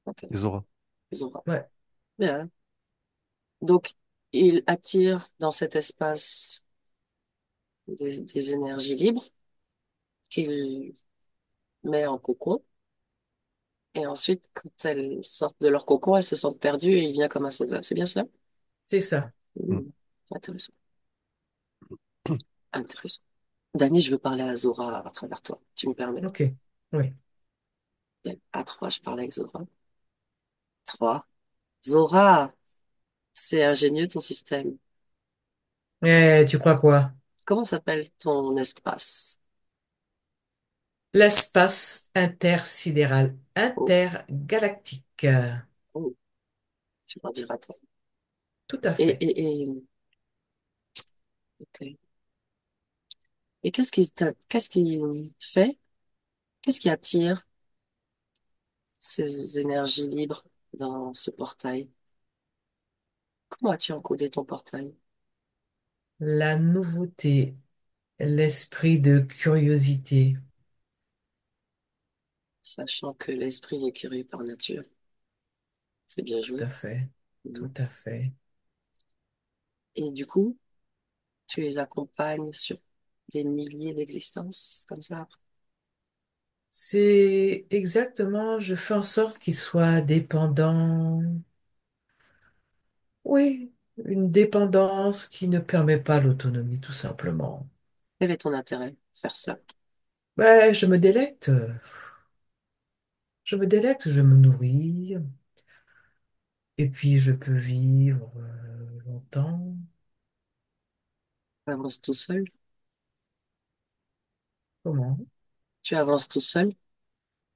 Ok, Les auras. ils ont pas. ouais, Bien. Donc, il attire dans cet espace des énergies libres qu'il met en cocon. Et ensuite, quand elles sortent de leur cocon, elles se sentent perdues et il vient comme un sauveur. C'est bien cela? c'est ça. Hmm. Hmm. Intéressant. Intéressant. Dani, je veux parler à Zora à travers toi. Tu me permets? Ok, oui. Bien. À trois, je parle avec Zora. Trois. Zora, c'est ingénieux ton système. Tu crois quoi? Comment s'appelle ton espace? L'espace intersidéral, Oh, intergalactique. oh, tu m'en diras toi. Tout à Et, fait. et, et, ok. Et qu'est-ce qui fait, qu'est-ce qui attire ces énergies libres dans ce portail? Comment as-tu encodé ton portail? La nouveauté, l'esprit de curiosité. Sachant que l'esprit est curieux par nature. C'est bien Tout joué. à fait, Mhm. tout à fait. Et du coup, tu les accompagnes sur des milliers d'existences comme ça. C'est exactement, je fais en sorte qu'il soit dépendant. Oui, une dépendance qui ne permet pas l'autonomie, tout simplement. Quel est ton intérêt de faire cela? Ben, je me délecte. Je me délecte, je me nourris, et puis je peux vivre longtemps. Tu avances tout seul? Comment? Tu avances tout seul,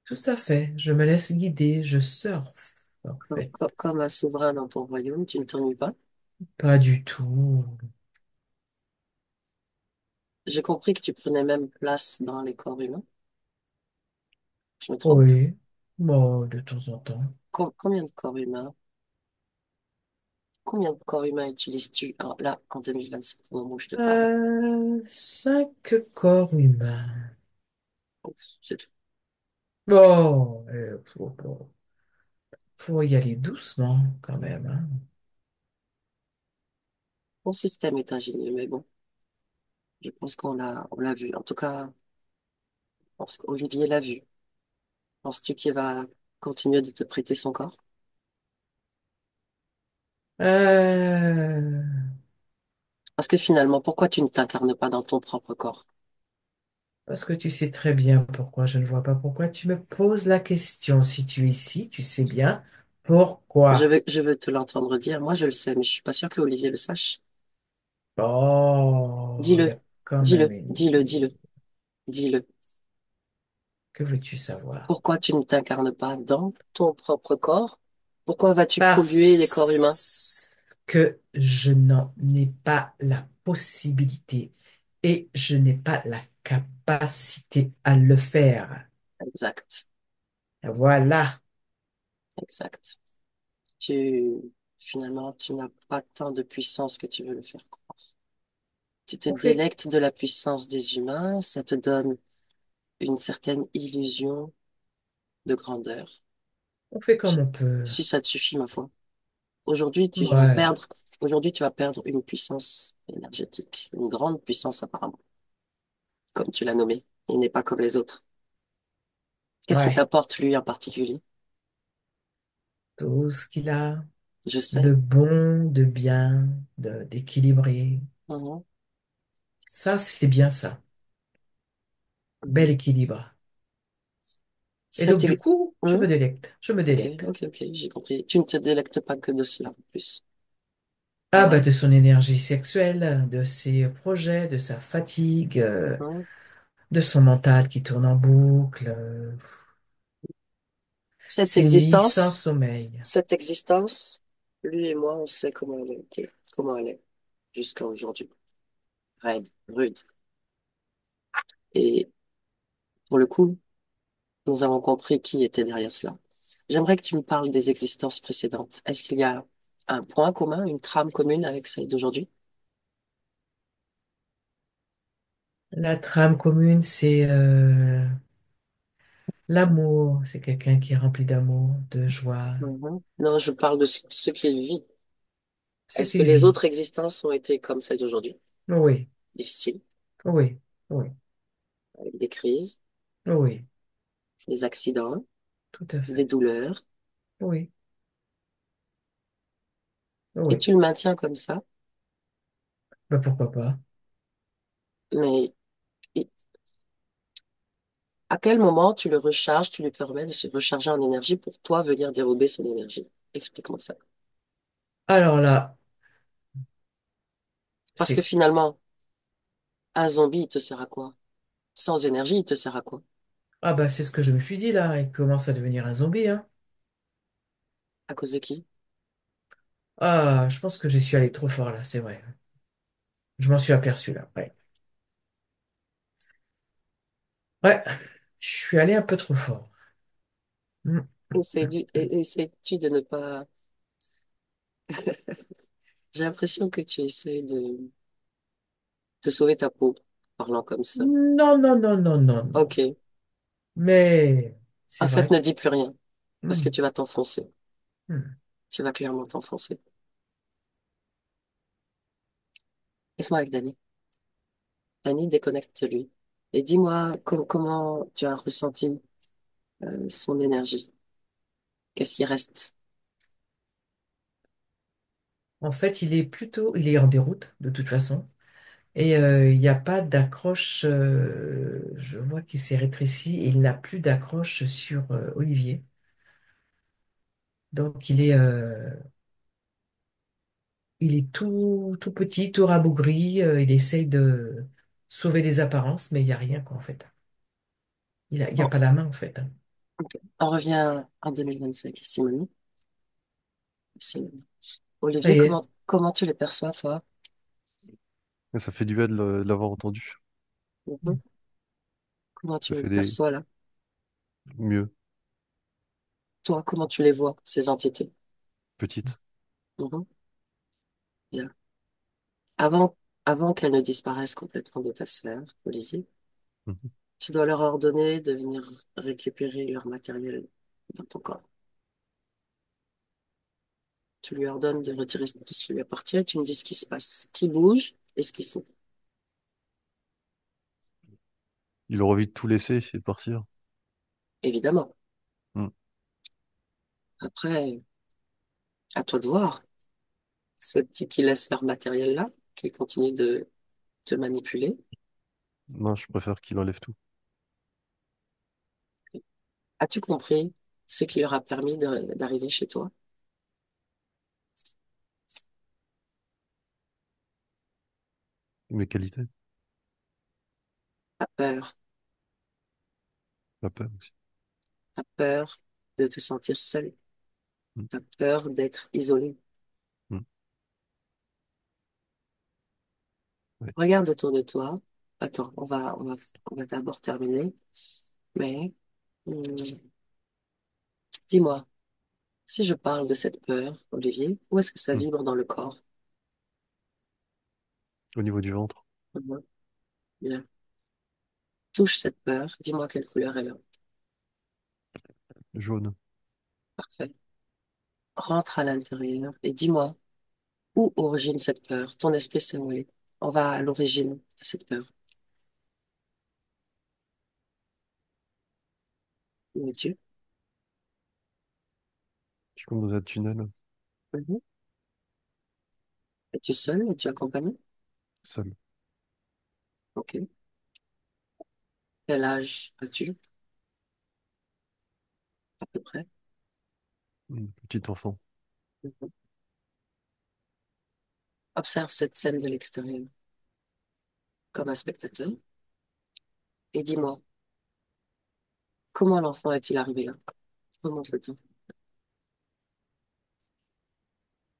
Tout à fait. Je me laisse guider, je surfe, en fait. comme un souverain dans ton royaume, tu ne t'ennuies pas. Pas du tout. J'ai compris que tu prenais même place dans les corps humains. Je me trompe? Oui, bon, de temps en temps. Combien de corps humains? Combien de corps humains utilises-tu là, en 2025, au moment où je te parle? 5 corps humains. Ouf, c'est tout. Bon, faut y aller doucement quand même, hein. Mon système est ingénieux, mais bon, je pense on l'a vu. En tout cas, je pense qu'Olivier l'a vu. Penses-tu qu'il va continuer de te prêter son corps? Euh, Parce que finalement, pourquoi tu ne t'incarnes pas dans ton propre corps? Parce que tu sais très bien pourquoi. Je ne vois pas pourquoi tu me poses la question. Si tu es ici, tu sais bien pourquoi. Je veux te l'entendre dire. Moi, je le sais, mais je suis pas sûre que Olivier le sache. Oh, il y Dis-le, a quand même dis-le, une dis-le, idée. dis-le, dis-le. Que veux-tu savoir? Pourquoi tu ne t'incarnes pas dans ton propre corps? Pourquoi vas-tu polluer les corps humains? Parce que je n'en ai pas la possibilité et je n'ai pas la capacité à le faire. Exact, Voilà. exact. Finalement, tu n'as pas tant de puissance que tu veux le faire croire. Tu te On fait, délectes de la puissance des humains, ça te donne une certaine illusion de grandeur. on fait Je- comme on peut. Si ça te suffit, ma foi. Aujourd'hui, tu vas Ouais, perdre, aujourd'hui, tu vas perdre une puissance énergétique, une grande puissance apparemment, comme tu l'as nommé. Il n'est pas comme les autres. Qu'est-ce qu'il ouais. t'apporte, lui, en particulier? Tout ce qu'il a Je sais. de bon, de bien, d'équilibré. Mhm. Ça, c'est bien ça. Bel Mhm. équilibre. Et donc, Cet du ex- coup, je me Hein. délecte. Je me Ok, délecte. ok, ok, j'ai compris. Tu ne te délectes pas que de cela, en plus. Ah, bah, Ouais. de son énergie sexuelle, de ses projets, de sa fatigue, Mhm. de son mental qui tourne en boucle. Cette C'est une vie sans existence, sommeil. cette existence, lui et moi, on sait comment elle a été, comment elle est, jusqu'à aujourd'hui. Raide, rude. Et pour le coup, nous avons compris qui était derrière cela. J'aimerais que tu me parles des existences précédentes. Est-ce qu'il y a un point commun, une trame commune avec celle d'aujourd'hui? La trame commune, c'est l'amour. C'est quelqu'un qui est rempli d'amour, de joie, Mhm. Non, je parle de ce qu'il vit. ce Est-ce que qu'il les vit. autres existences ont été comme celle d'aujourd'hui? Oui, Difficiles, oui, oui, avec des crises, oui, des accidents, tout à des fait. douleurs, Oui, et oui. tu le maintiens comme ça, Bah, pourquoi pas? mais i- à quel moment tu le recharges, tu lui permets de se recharger en énergie pour toi venir dérober son énergie? Explique-moi ça. Alors là, Parce que c'est finalement, un zombie, il te sert à quoi? Sans énergie, il te sert à quoi? ah bah c'est ce que je me suis dit là. Il commence à devenir un zombie, hein. À cause de qui? Ah, je pense que j'y suis allé trop fort là, c'est vrai. Je m'en suis aperçu là. Ouais, ouais, je suis allé un peu trop fort. Mm. Essayes-tu de ne pas J'ai l'impression que tu essaies de sauver ta peau, parlant comme ça. Non, non, non, non, non, non. Ok. Mais c'est En fait, vrai. ne dis plus rien, parce que Hmm, tu vas t'enfoncer. hmm. Tu vas clairement t'enfoncer. Laisse-moi avec Dani. Dani, déconnecte-lui. Et dis-moi comment tu as ressenti son énergie. Qu'est-ce qui reste? En fait, il est en déroute, de toute façon. Et il n'y a pas d'accroche. Je vois qu'il s'est rétréci et il n'a plus d'accroche sur Olivier. Donc il est tout petit, tout rabougri. Il essaye de sauver les apparences, mais il n'y a rien quoi en fait. Il y a Bon, pas la main en fait, hein. ok. On revient en 2025. Simone. Simone. Ça Olivier, y est, comment tu les perçois, toi? Mais ça fait du bien de l'avoir entendu. Mhm. Comment tu Ça les fait des perçois là? mieux, Toi, comment tu les vois, ces entités? petites. Mhm. Bien. Avant, avant qu'elles ne disparaissent complètement de ta sphère, Olivier, Mhm. tu dois leur ordonner de venir récupérer leur matériel dans ton corps. Tu lui ordonnes de retirer tout ce qui lui appartient et tu me dis ce qui se passe, ce qui bouge et ce qu'il faut. Il aurait envie de tout laisser et partir. Évidemment. Hmm. Après, à toi de voir. Souhaites-tu qu'ils laissent leur matériel là, qu'ils continuent de te manipuler? Non, je préfère qu'il enlève tout. As-tu compris ce qui leur a permis d'arriver chez toi? Mes qualités, T'as peur. la peur aussi. T'as peur de te sentir seul. Hmm. T'as peur d'être isolé. Hmm. Ouais. Regarde autour de toi. Attends, on va d'abord terminer. Mais, hum, dis-moi, si je parle de cette peur, Olivier, où est-ce que ça Hmm. vibre dans le corps? Au niveau du ventre, Mhm. Bien. Touche cette peur. Dis-moi quelle couleur elle a. jaune, Parfait. Rentre à l'intérieur et dis-moi où origine cette peur. Ton esprit s'est où elle est. On va à l'origine de cette peur. Où es-tu? je suis comme dans un tunnel, Mhm. Es-tu seul? Es-tu accompagné? seul. Ok. Quel âge as-tu, à peu près? Petit enfant. Mhm. Observe cette scène de l'extérieur comme un spectateur et dis-moi, comment l'enfant est-il arrivé là? Remonte le temps.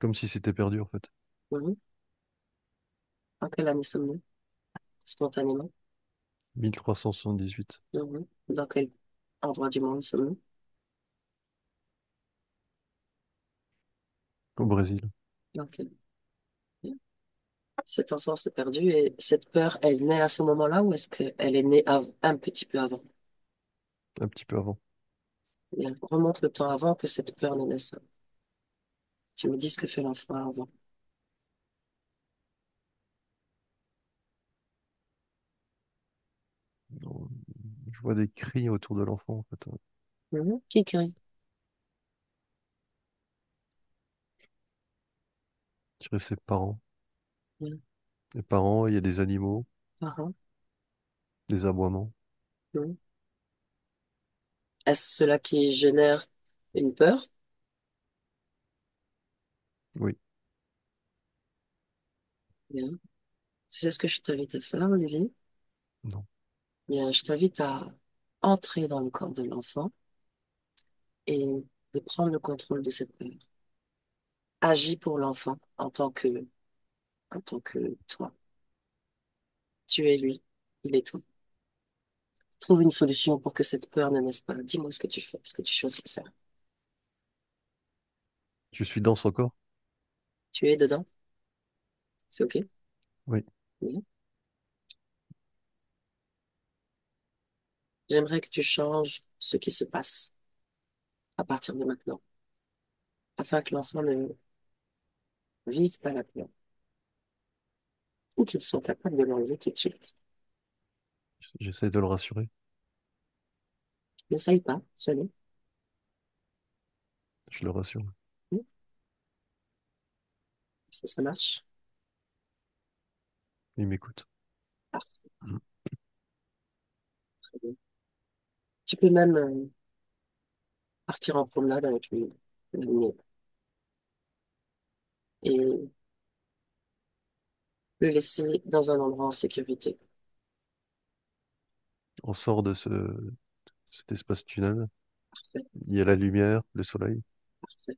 Comme si c'était perdu en fait. Mhm. En quelle année sommes-nous? Spontanément? 1378. Mhm. Dans quel endroit du monde sommes-nous? Au Brésil. Ok. Cet enfant s'est perdu et cette peur, elle naît à ce moment-là ou est-ce qu'elle est née un petit peu avant? Un petit peu avant. Bien, remonte le temps avant que cette peur ne naisse. Tu me dis ce que fait l'enfant avant. Non, je vois des cris autour de l'enfant en fait. Mhm. Qui crie? Je dirais ses parents. Bien. Les parents, il y a des animaux, Parent. des aboiements. Mhm. Est-ce cela qui génère une peur? Oui, Bien. Tu sais ce que je t'invite à faire, Olivier? non. Bien, je t'invite à entrer dans le corps de l'enfant et de prendre le contrôle de cette peur. Agis pour l'enfant en tant que toi. Tu es lui. Il est toi. Trouve une solution pour que cette peur ne naisse pas. Dis-moi ce que tu fais, ce que tu choisis de faire. Je suis dans son corps. Tu es dedans? C'est OK? Oui, Bien. J'aimerais que tu changes ce qui se passe à partir de maintenant, afin que l'enfant ne vive pas la peur, ou qu'il soit capable de l'enlever tout de suite. j'essaie de le rassurer. N'essaye pas, seulement. Je le rassure. Ça marche. Il m'écoute. Parfait. Mm. Très bien. Tu peux même partir en promenade avec lui, l'amener, et le laisser dans un endroit en sécurité. On sort de cet espace tunnel. Parfait, Il y a la lumière, le soleil. parfait.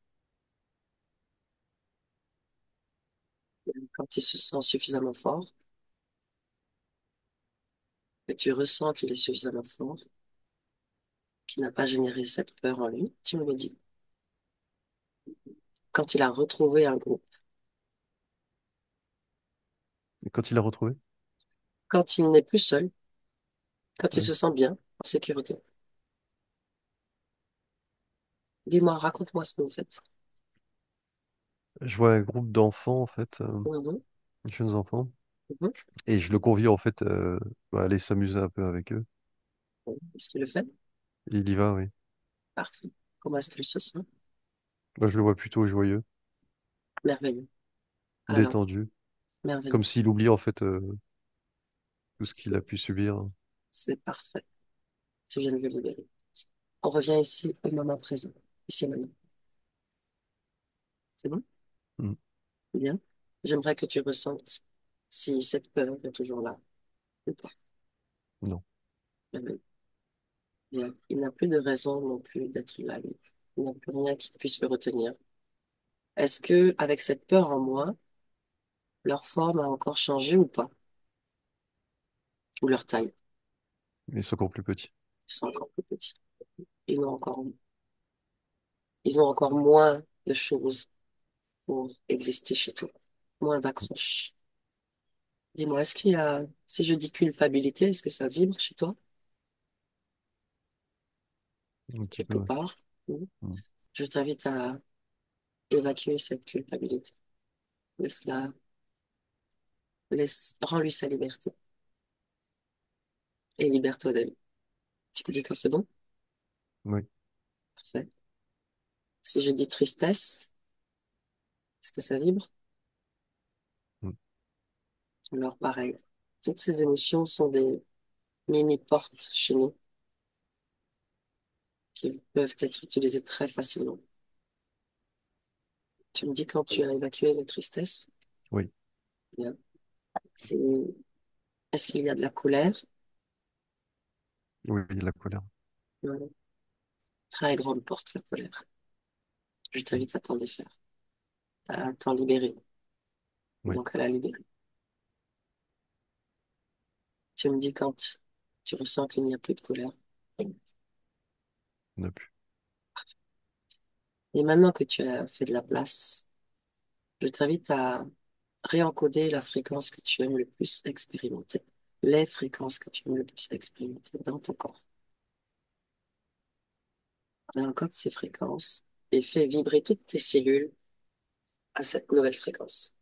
Quand il se sent suffisamment fort, que tu ressens qu'il est suffisamment fort, qu'il n'a pas généré cette peur en lui, tu me le dis. Quand il a retrouvé un groupe, Et quand il l'a retrouvé, quand il n'est plus seul, quand il oui. se sent bien, en sécurité. Dis-moi, raconte-moi ce que vous faites. Je vois un groupe d'enfants, en fait, Mhm, jeunes enfants, mhm. et je le convie, en fait, à aller s'amuser un peu avec eux. Est-ce qu'il le fait? Il y va, oui. Parfait. Comment est-ce qu'il se sent? Moi, je le vois plutôt joyeux, Merveilleux. Alors, détendu, comme merveilleux. s'il oubliait, en fait, tout ce qu'il C'est a pu subir. c'est parfait. Tu viens de le libérer. On revient ici au moment présent. Ici et maintenant. C'est bon? Mm. Bien. J'aimerais que tu ressentes si cette peur est toujours là ou pas. Non. Merveilleux. Bien. Il n'a plus de raison non plus d'être là, lui. Il n'a plus rien qui puisse le retenir. Est-ce que, avec cette peur en moi, leur forme a encore changé ou pas? Ou leur taille? Mais ils sont encore plus petits. Ils sont encore plus petits. Ils ont encore moins de choses pour exister chez toi. Moins d'accroche. Dis-moi, est-ce qu'il y a, si je dis culpabilité, est-ce que ça vibre chez toi, Un petit peu, quelque ouais. part? Oui. Mm. Je t'invite à évacuer cette culpabilité. Laisse-la, rends-lui sa liberté et libère-toi d'elle. Tu me dis quand c'est bon? Oui. Parfait. Si je dis tristesse, est-ce que ça vibre? Mm. Alors, pareil. Toutes ces émotions sont des mini-portes chez nous qui peuvent être utilisées très facilement. Tu me dis quand tu as évacué la tristesse? Oui. Bien. Et est-ce qu'il y a de la colère? Oui, la colère. Non. Très grande porte, la colère. Je Mm. t'invite à t'en défaire, à t'en libérer, Oui. donc à la libérer. Tu me dis quand tu ressens qu'il n'y a plus de colère. On n'a plus. Et maintenant que tu as fait de la place, je t'invite à réencoder la fréquence que tu aimes le plus expérimenter, les fréquences que tu aimes le plus expérimenter dans ton corps. Réencode ces fréquences et fais vibrer toutes tes cellules à cette nouvelle fréquence.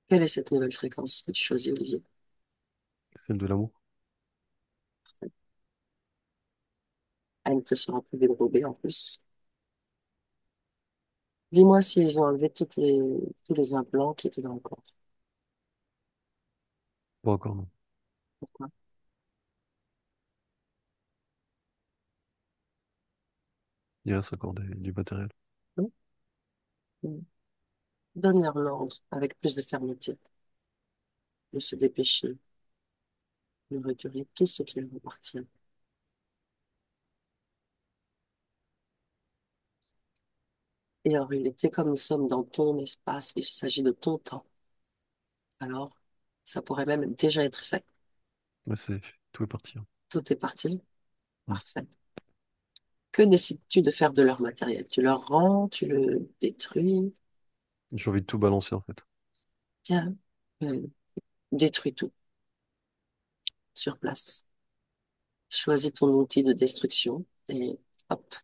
Quelle est cette nouvelle fréquence que tu choisis, Olivier? Celle de l'amour. Elle te sera plus dérobée en plus. Dis-moi s'ils ont enlevé tous les implants qui étaient dans le corps. Pas encore, non. Pourquoi? Il reste encore du matériel. Non. Non. Donne-leur l'ordre avec plus de fermeté de se dépêcher de retirer tout ce qui leur appartient. Et en réalité, comme nous sommes dans ton espace, il s'agit de ton temps. Alors, ça pourrait même déjà être fait. Ouais, tout est parti, hein. Tout est parti. Mm. Parfait. Que décides-tu de faire de leur matériel? Tu leur rends, tu le détruis? J'ai envie de tout balancer en fait. Bien, détruis tout sur place. Choisis ton outil de destruction et hop,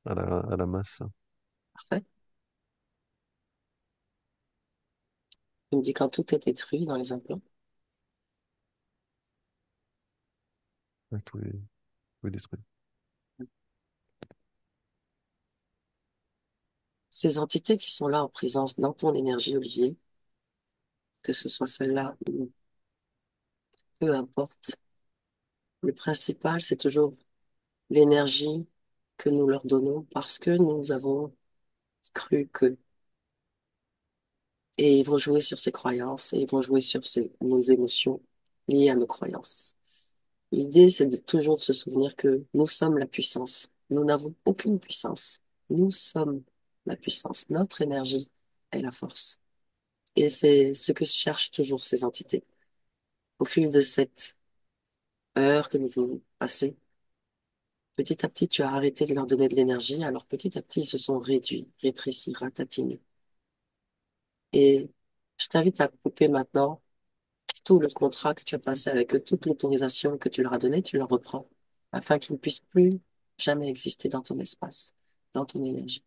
À la masse. parfait. Tu me dis quand tout est détruit dans les implants. Ouais, tous les détruire. Ces entités qui sont là en présence dans ton énergie, Olivier, que ce soit celle-là ou peu importe, le principal, c'est toujours l'énergie que nous leur donnons parce que nous avons cru que. Et ils vont jouer sur ces croyances et ils vont jouer sur nos émotions liées à nos croyances. L'idée, c'est de toujours se souvenir que nous sommes la puissance. Nous n'avons aucune puissance. Nous sommes la puissance. Notre énergie est la force. Et c'est ce que cherchent toujours ces entités. Au fil de cette heure que nous venons passer, petit à petit, tu as arrêté de leur donner de l'énergie, alors petit à petit, ils se sont réduits, rétrécis, ratatinés. Et je t'invite à couper maintenant tout le contrat que tu as passé avec eux, toute l'autorisation que tu leur as donnée, tu leur reprends, afin qu'ils ne puissent plus jamais exister dans ton espace, dans ton énergie.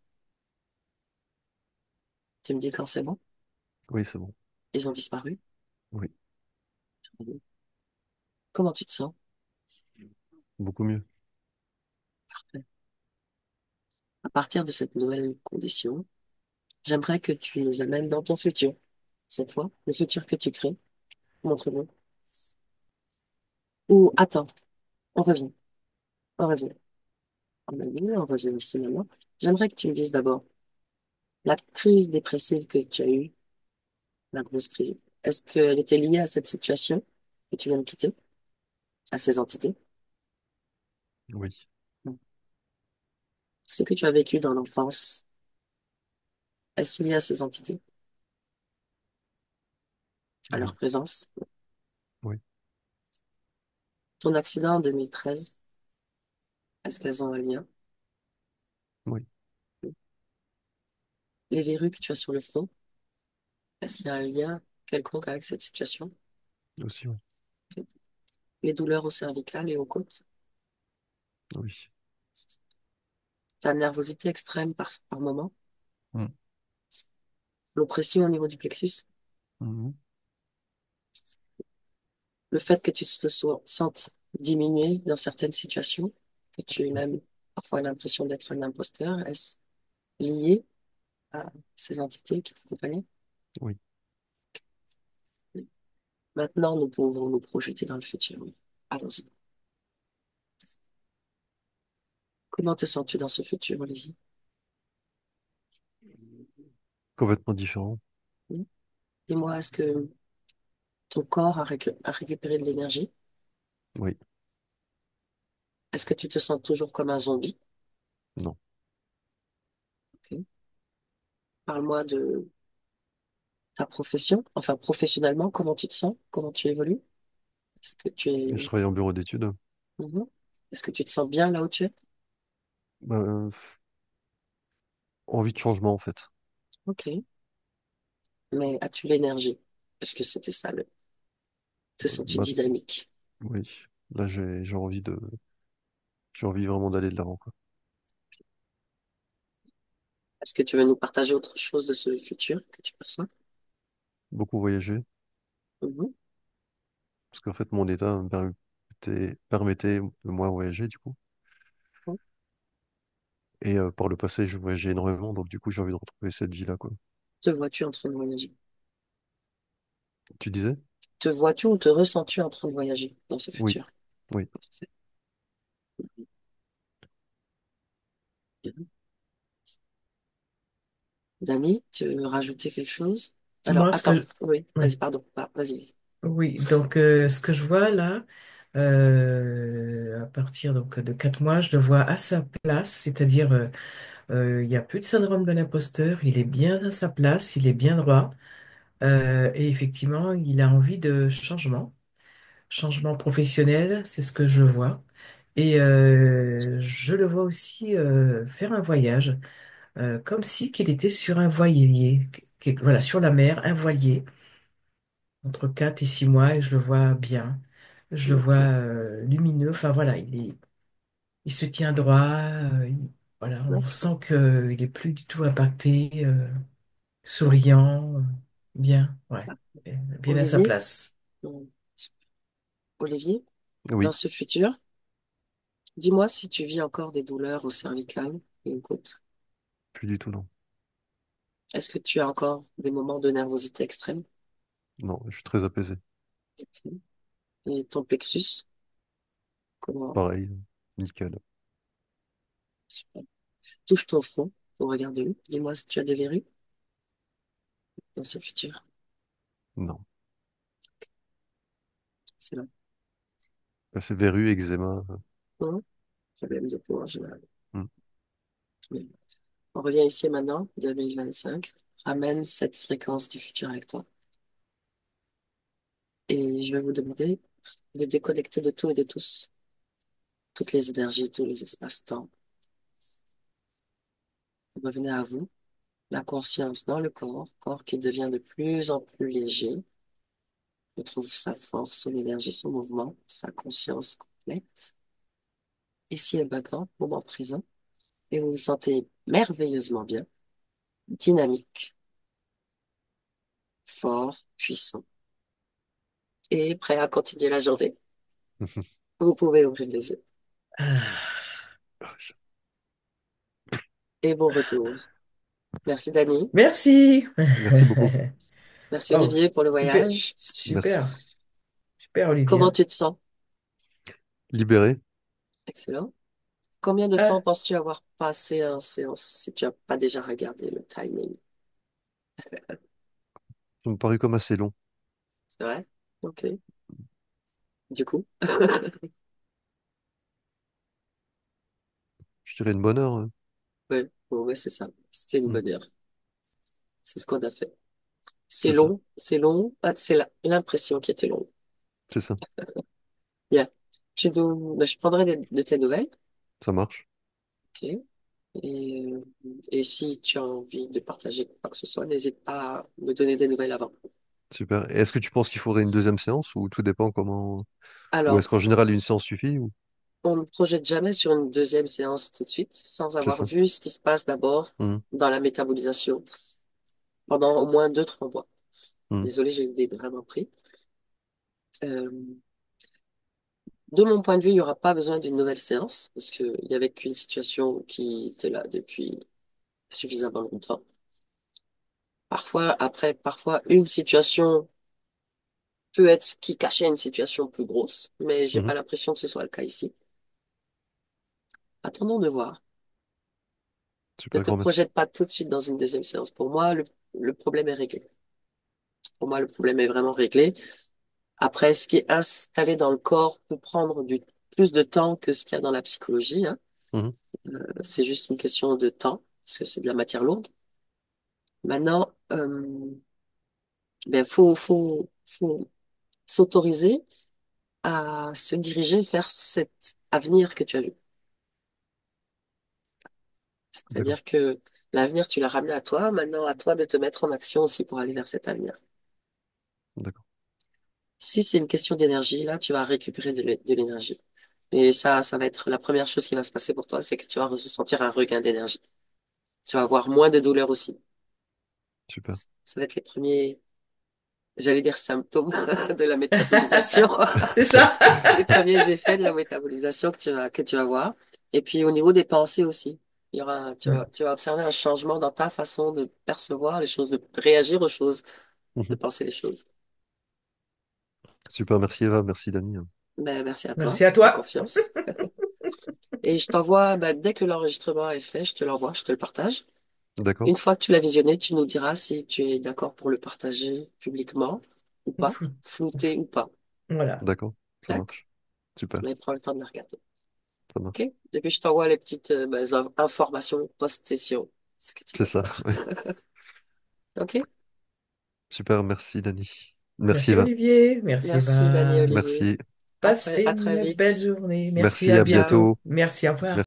Tu me dis quand c'est bon? Oui, c'est bon. Ils ont disparu? Oui, Comment tu te sens? beaucoup mieux. À partir de cette nouvelle condition, j'aimerais que tu nous amènes dans ton futur. Cette fois, le futur que tu crées, montre-nous. Ou attends, on revient, on revient. On revient ici maintenant. J'aimerais que tu me dises d'abord la crise dépressive que tu as eue, la grosse crise. Est-ce qu'elle était liée à cette situation que tu viens de quitter, à ces entités? Oui, Ce que tu as vécu dans l'enfance, est-ce lié à ces entités, à leur oui, présence? oui, Ton accident en 2013, est-ce qu'elles ont un lien? oui, Les verrues que tu as sur le front, est-ce qu'il y a un lien quelconque avec cette situation? aussi, oui. Les douleurs au cervical et aux côtes, Oui. ta nervosité extrême par moment, Mm. l'oppression au niveau du plexus, Mhm. le fait que tu te sentes diminué dans certaines situations, que tu aies Oui, même parfois l'impression d'être un imposteur, est-ce lié à ces entités qui t'accompagnaient? oui. Maintenant, nous pouvons nous projeter dans le futur. Oui. Allons-y. Comment te sens-tu dans ce futur, Olivier? Complètement différent. Hmm. Dis-moi, est-ce que ton corps a récupéré de l'énergie? Oui, Est-ce que tu te sens toujours comme un zombie? non. Ok. Parle-moi de ta profession, enfin professionnellement, comment tu te sens? Comment tu évolues? Est-ce que tu es... Et je travaille en bureau d'études. Mhm. Est-ce que tu te sens bien là où tu es? Bah, envie de changement, en fait. Ok. Mais as-tu l'énergie? Parce que c'était ça, te sens-tu Bah, dynamique? oui. Là, j'ai envie vraiment d'aller de l'avant, quoi. Est-ce que tu veux nous partager autre chose de ce futur que tu perçois? Beaucoup voyager. Mhm. Parce qu'en fait, mon état permettait de moins voyager, du coup. Et par le passé, je voyageais énormément, donc du coup, j'ai envie de retrouver cette vie-là, quoi. Te vois-tu en train de voyager? Tu disais? Te vois-tu ou te ressens-tu en train de voyager dans ce Oui, futur? oui. Parfait. Dani, tu veux rajouter quelque chose? Alors, Moi, attends, oui, vas-y, ouais. pardon, vas-y. Oui, donc ce que je vois là, à partir donc de 4 mois, je le vois à sa place, c'est-à-dire il n'y a plus de syndrome de l'imposteur, il est bien à sa place, il est bien droit, et effectivement, il a envie de changement, changement professionnel, c'est ce que je vois. Et je le vois aussi faire un voyage, comme si qu'il était sur un voilier, voilà, sur la mer, un voilier, entre 4 et 6 mois, et je le vois bien. Je le vois D'accord. lumineux, enfin voilà, il se tient droit, voilà, on D'accord. sent qu'il est plus du tout impacté, souriant, bien, ouais, bien, bien à sa Olivier, place. euh, Olivier, dans Oui, ce futur, dis-moi si tu vis encore des douleurs au cervical et aux côtes. plus du tout, non. Est-ce que tu as encore des moments de nervosité extrême? Non, je suis très apaisé. Ok. Et ton plexus, comment? Pareil, nickel. Super. Touche ton front au regard de lui. Dis-moi si tu as des verrues dans ce futur. Non. C'est là. C'est verru, eczéma. Non? Problème de peau en général. Hmm. Oui. On revient ici et maintenant, 2025. Ramène cette fréquence du futur avec toi. Et je vais vous demander de déconnecter de tout et de tous, toutes les énergies, tous les espaces-temps. Revenez à vous, la conscience dans le corps qui devient de plus en plus léger, retrouve sa force, son énergie, son mouvement, sa conscience complète. Ici et maintenant, moment présent, et vous vous sentez merveilleusement bien, dynamique, fort, puissant, et prêt à continuer la journée. Vous pouvez ouvrir les yeux. Ah, Et bon retour. Merci Dani. merci. Merci beaucoup. Merci Oh, Olivier pour le super, voyage. Merci. super, super, Olivier. Comment tu te sens? Libéré. Excellent. Combien de temps Ah, penses-tu avoir passé en séance si tu n'as pas déjà regardé le timing? Ça me parut comme assez long. C'est vrai? Ok. Du coup, Je dirais une bonne heure. ouais, bon, ouais, c'est ça. C'était une Hmm. bonne heure. C'est ce qu'on a fait. C'est ça. C'est long. Ah, c'est l'impression qui était longue. C'est ça. Bien. Ben, je prendrai de tes nouvelles. Ça marche. Ok. Et si tu as envie de partager quoi que ce soit, n'hésite pas à me donner des nouvelles avant. Super. Et est-ce que tu penses qu'il faudrait une deuxième séance ou tout dépend comment... Ou Alors, est-ce qu'en général une séance suffit ou... on ne projette jamais sur une deuxième séance tout de suite sans C'est avoir ça. vu ce qui se passe d'abord Hmm. dans la métabolisation pendant au moins 2, 3 mois. Hmm. Désolée, j'ai l'idée vraiment pris. Euh, de mon point de vue, il n'y aura pas besoin d'une nouvelle séance parce qu'il n'y avait qu'une situation qui était là depuis suffisamment longtemps. Parfois, une situation peut être ce qui cachait une situation plus grosse, mais j'ai Mhm. pas l'impression que ce soit le cas ici. Attendons de voir. Ne Super, te grand merci. projette pas tout de suite dans une deuxième séance. Pour moi, le problème est réglé. Pour moi, le problème est vraiment réglé. Après, ce qui est installé dans le corps peut prendre plus de temps que ce qu'il y a dans la psychologie, hein. Mhm. C'est juste une question de temps, parce que c'est de la matière lourde. Maintenant, ben, faut s'autoriser à se diriger vers cet avenir que tu as vu. D'accord. C'est-à-dire que l'avenir, tu l'as ramené à toi. Maintenant, à toi de te mettre en action aussi pour aller vers cet avenir. D'accord. Si c'est une question d'énergie, là, tu vas récupérer de l'énergie. Et ça va être la première chose qui va se passer pour toi, c'est que tu vas ressentir un regain d'énergie. Tu vas avoir moins de douleur aussi. Super. Ça va être les premiers, j'allais dire symptômes de la métabolisation, c'est ça. les premiers effets de la métabolisation que tu vas voir. Et puis au niveau des pensées aussi. Il y aura, Ouais. tu vas observer un changement dans ta façon de percevoir les choses, de réagir aux choses, de Mhm. penser les choses. Super, merci Eva, merci Dani. Ben, merci à toi, Merci à ta toi. confiance. Et je t'envoie, ben, dès que l'enregistrement est fait, je te l'envoie, je te le partage. D'accord. Une fois que tu l'as visionné, tu nous diras si tu es d'accord pour le partager publiquement ou pas, Flou. flouté ou pas. Voilà. D'accord. Ça Tac, marche. Super. mais prends le temps de la regarder. Ça OK? marche. Et puis je t'envoie les petites ben, informations post-session, ce que tu C'est dois ça. savoir. Ouais. OK? Super, merci Dani. Merci Merci Eva. Olivier. Merci Merci, Dani Eva. Olivier. Merci. Passez À très une belle vite. journée. Merci, Merci, à à bientôt. bientôt. Merci, au revoir.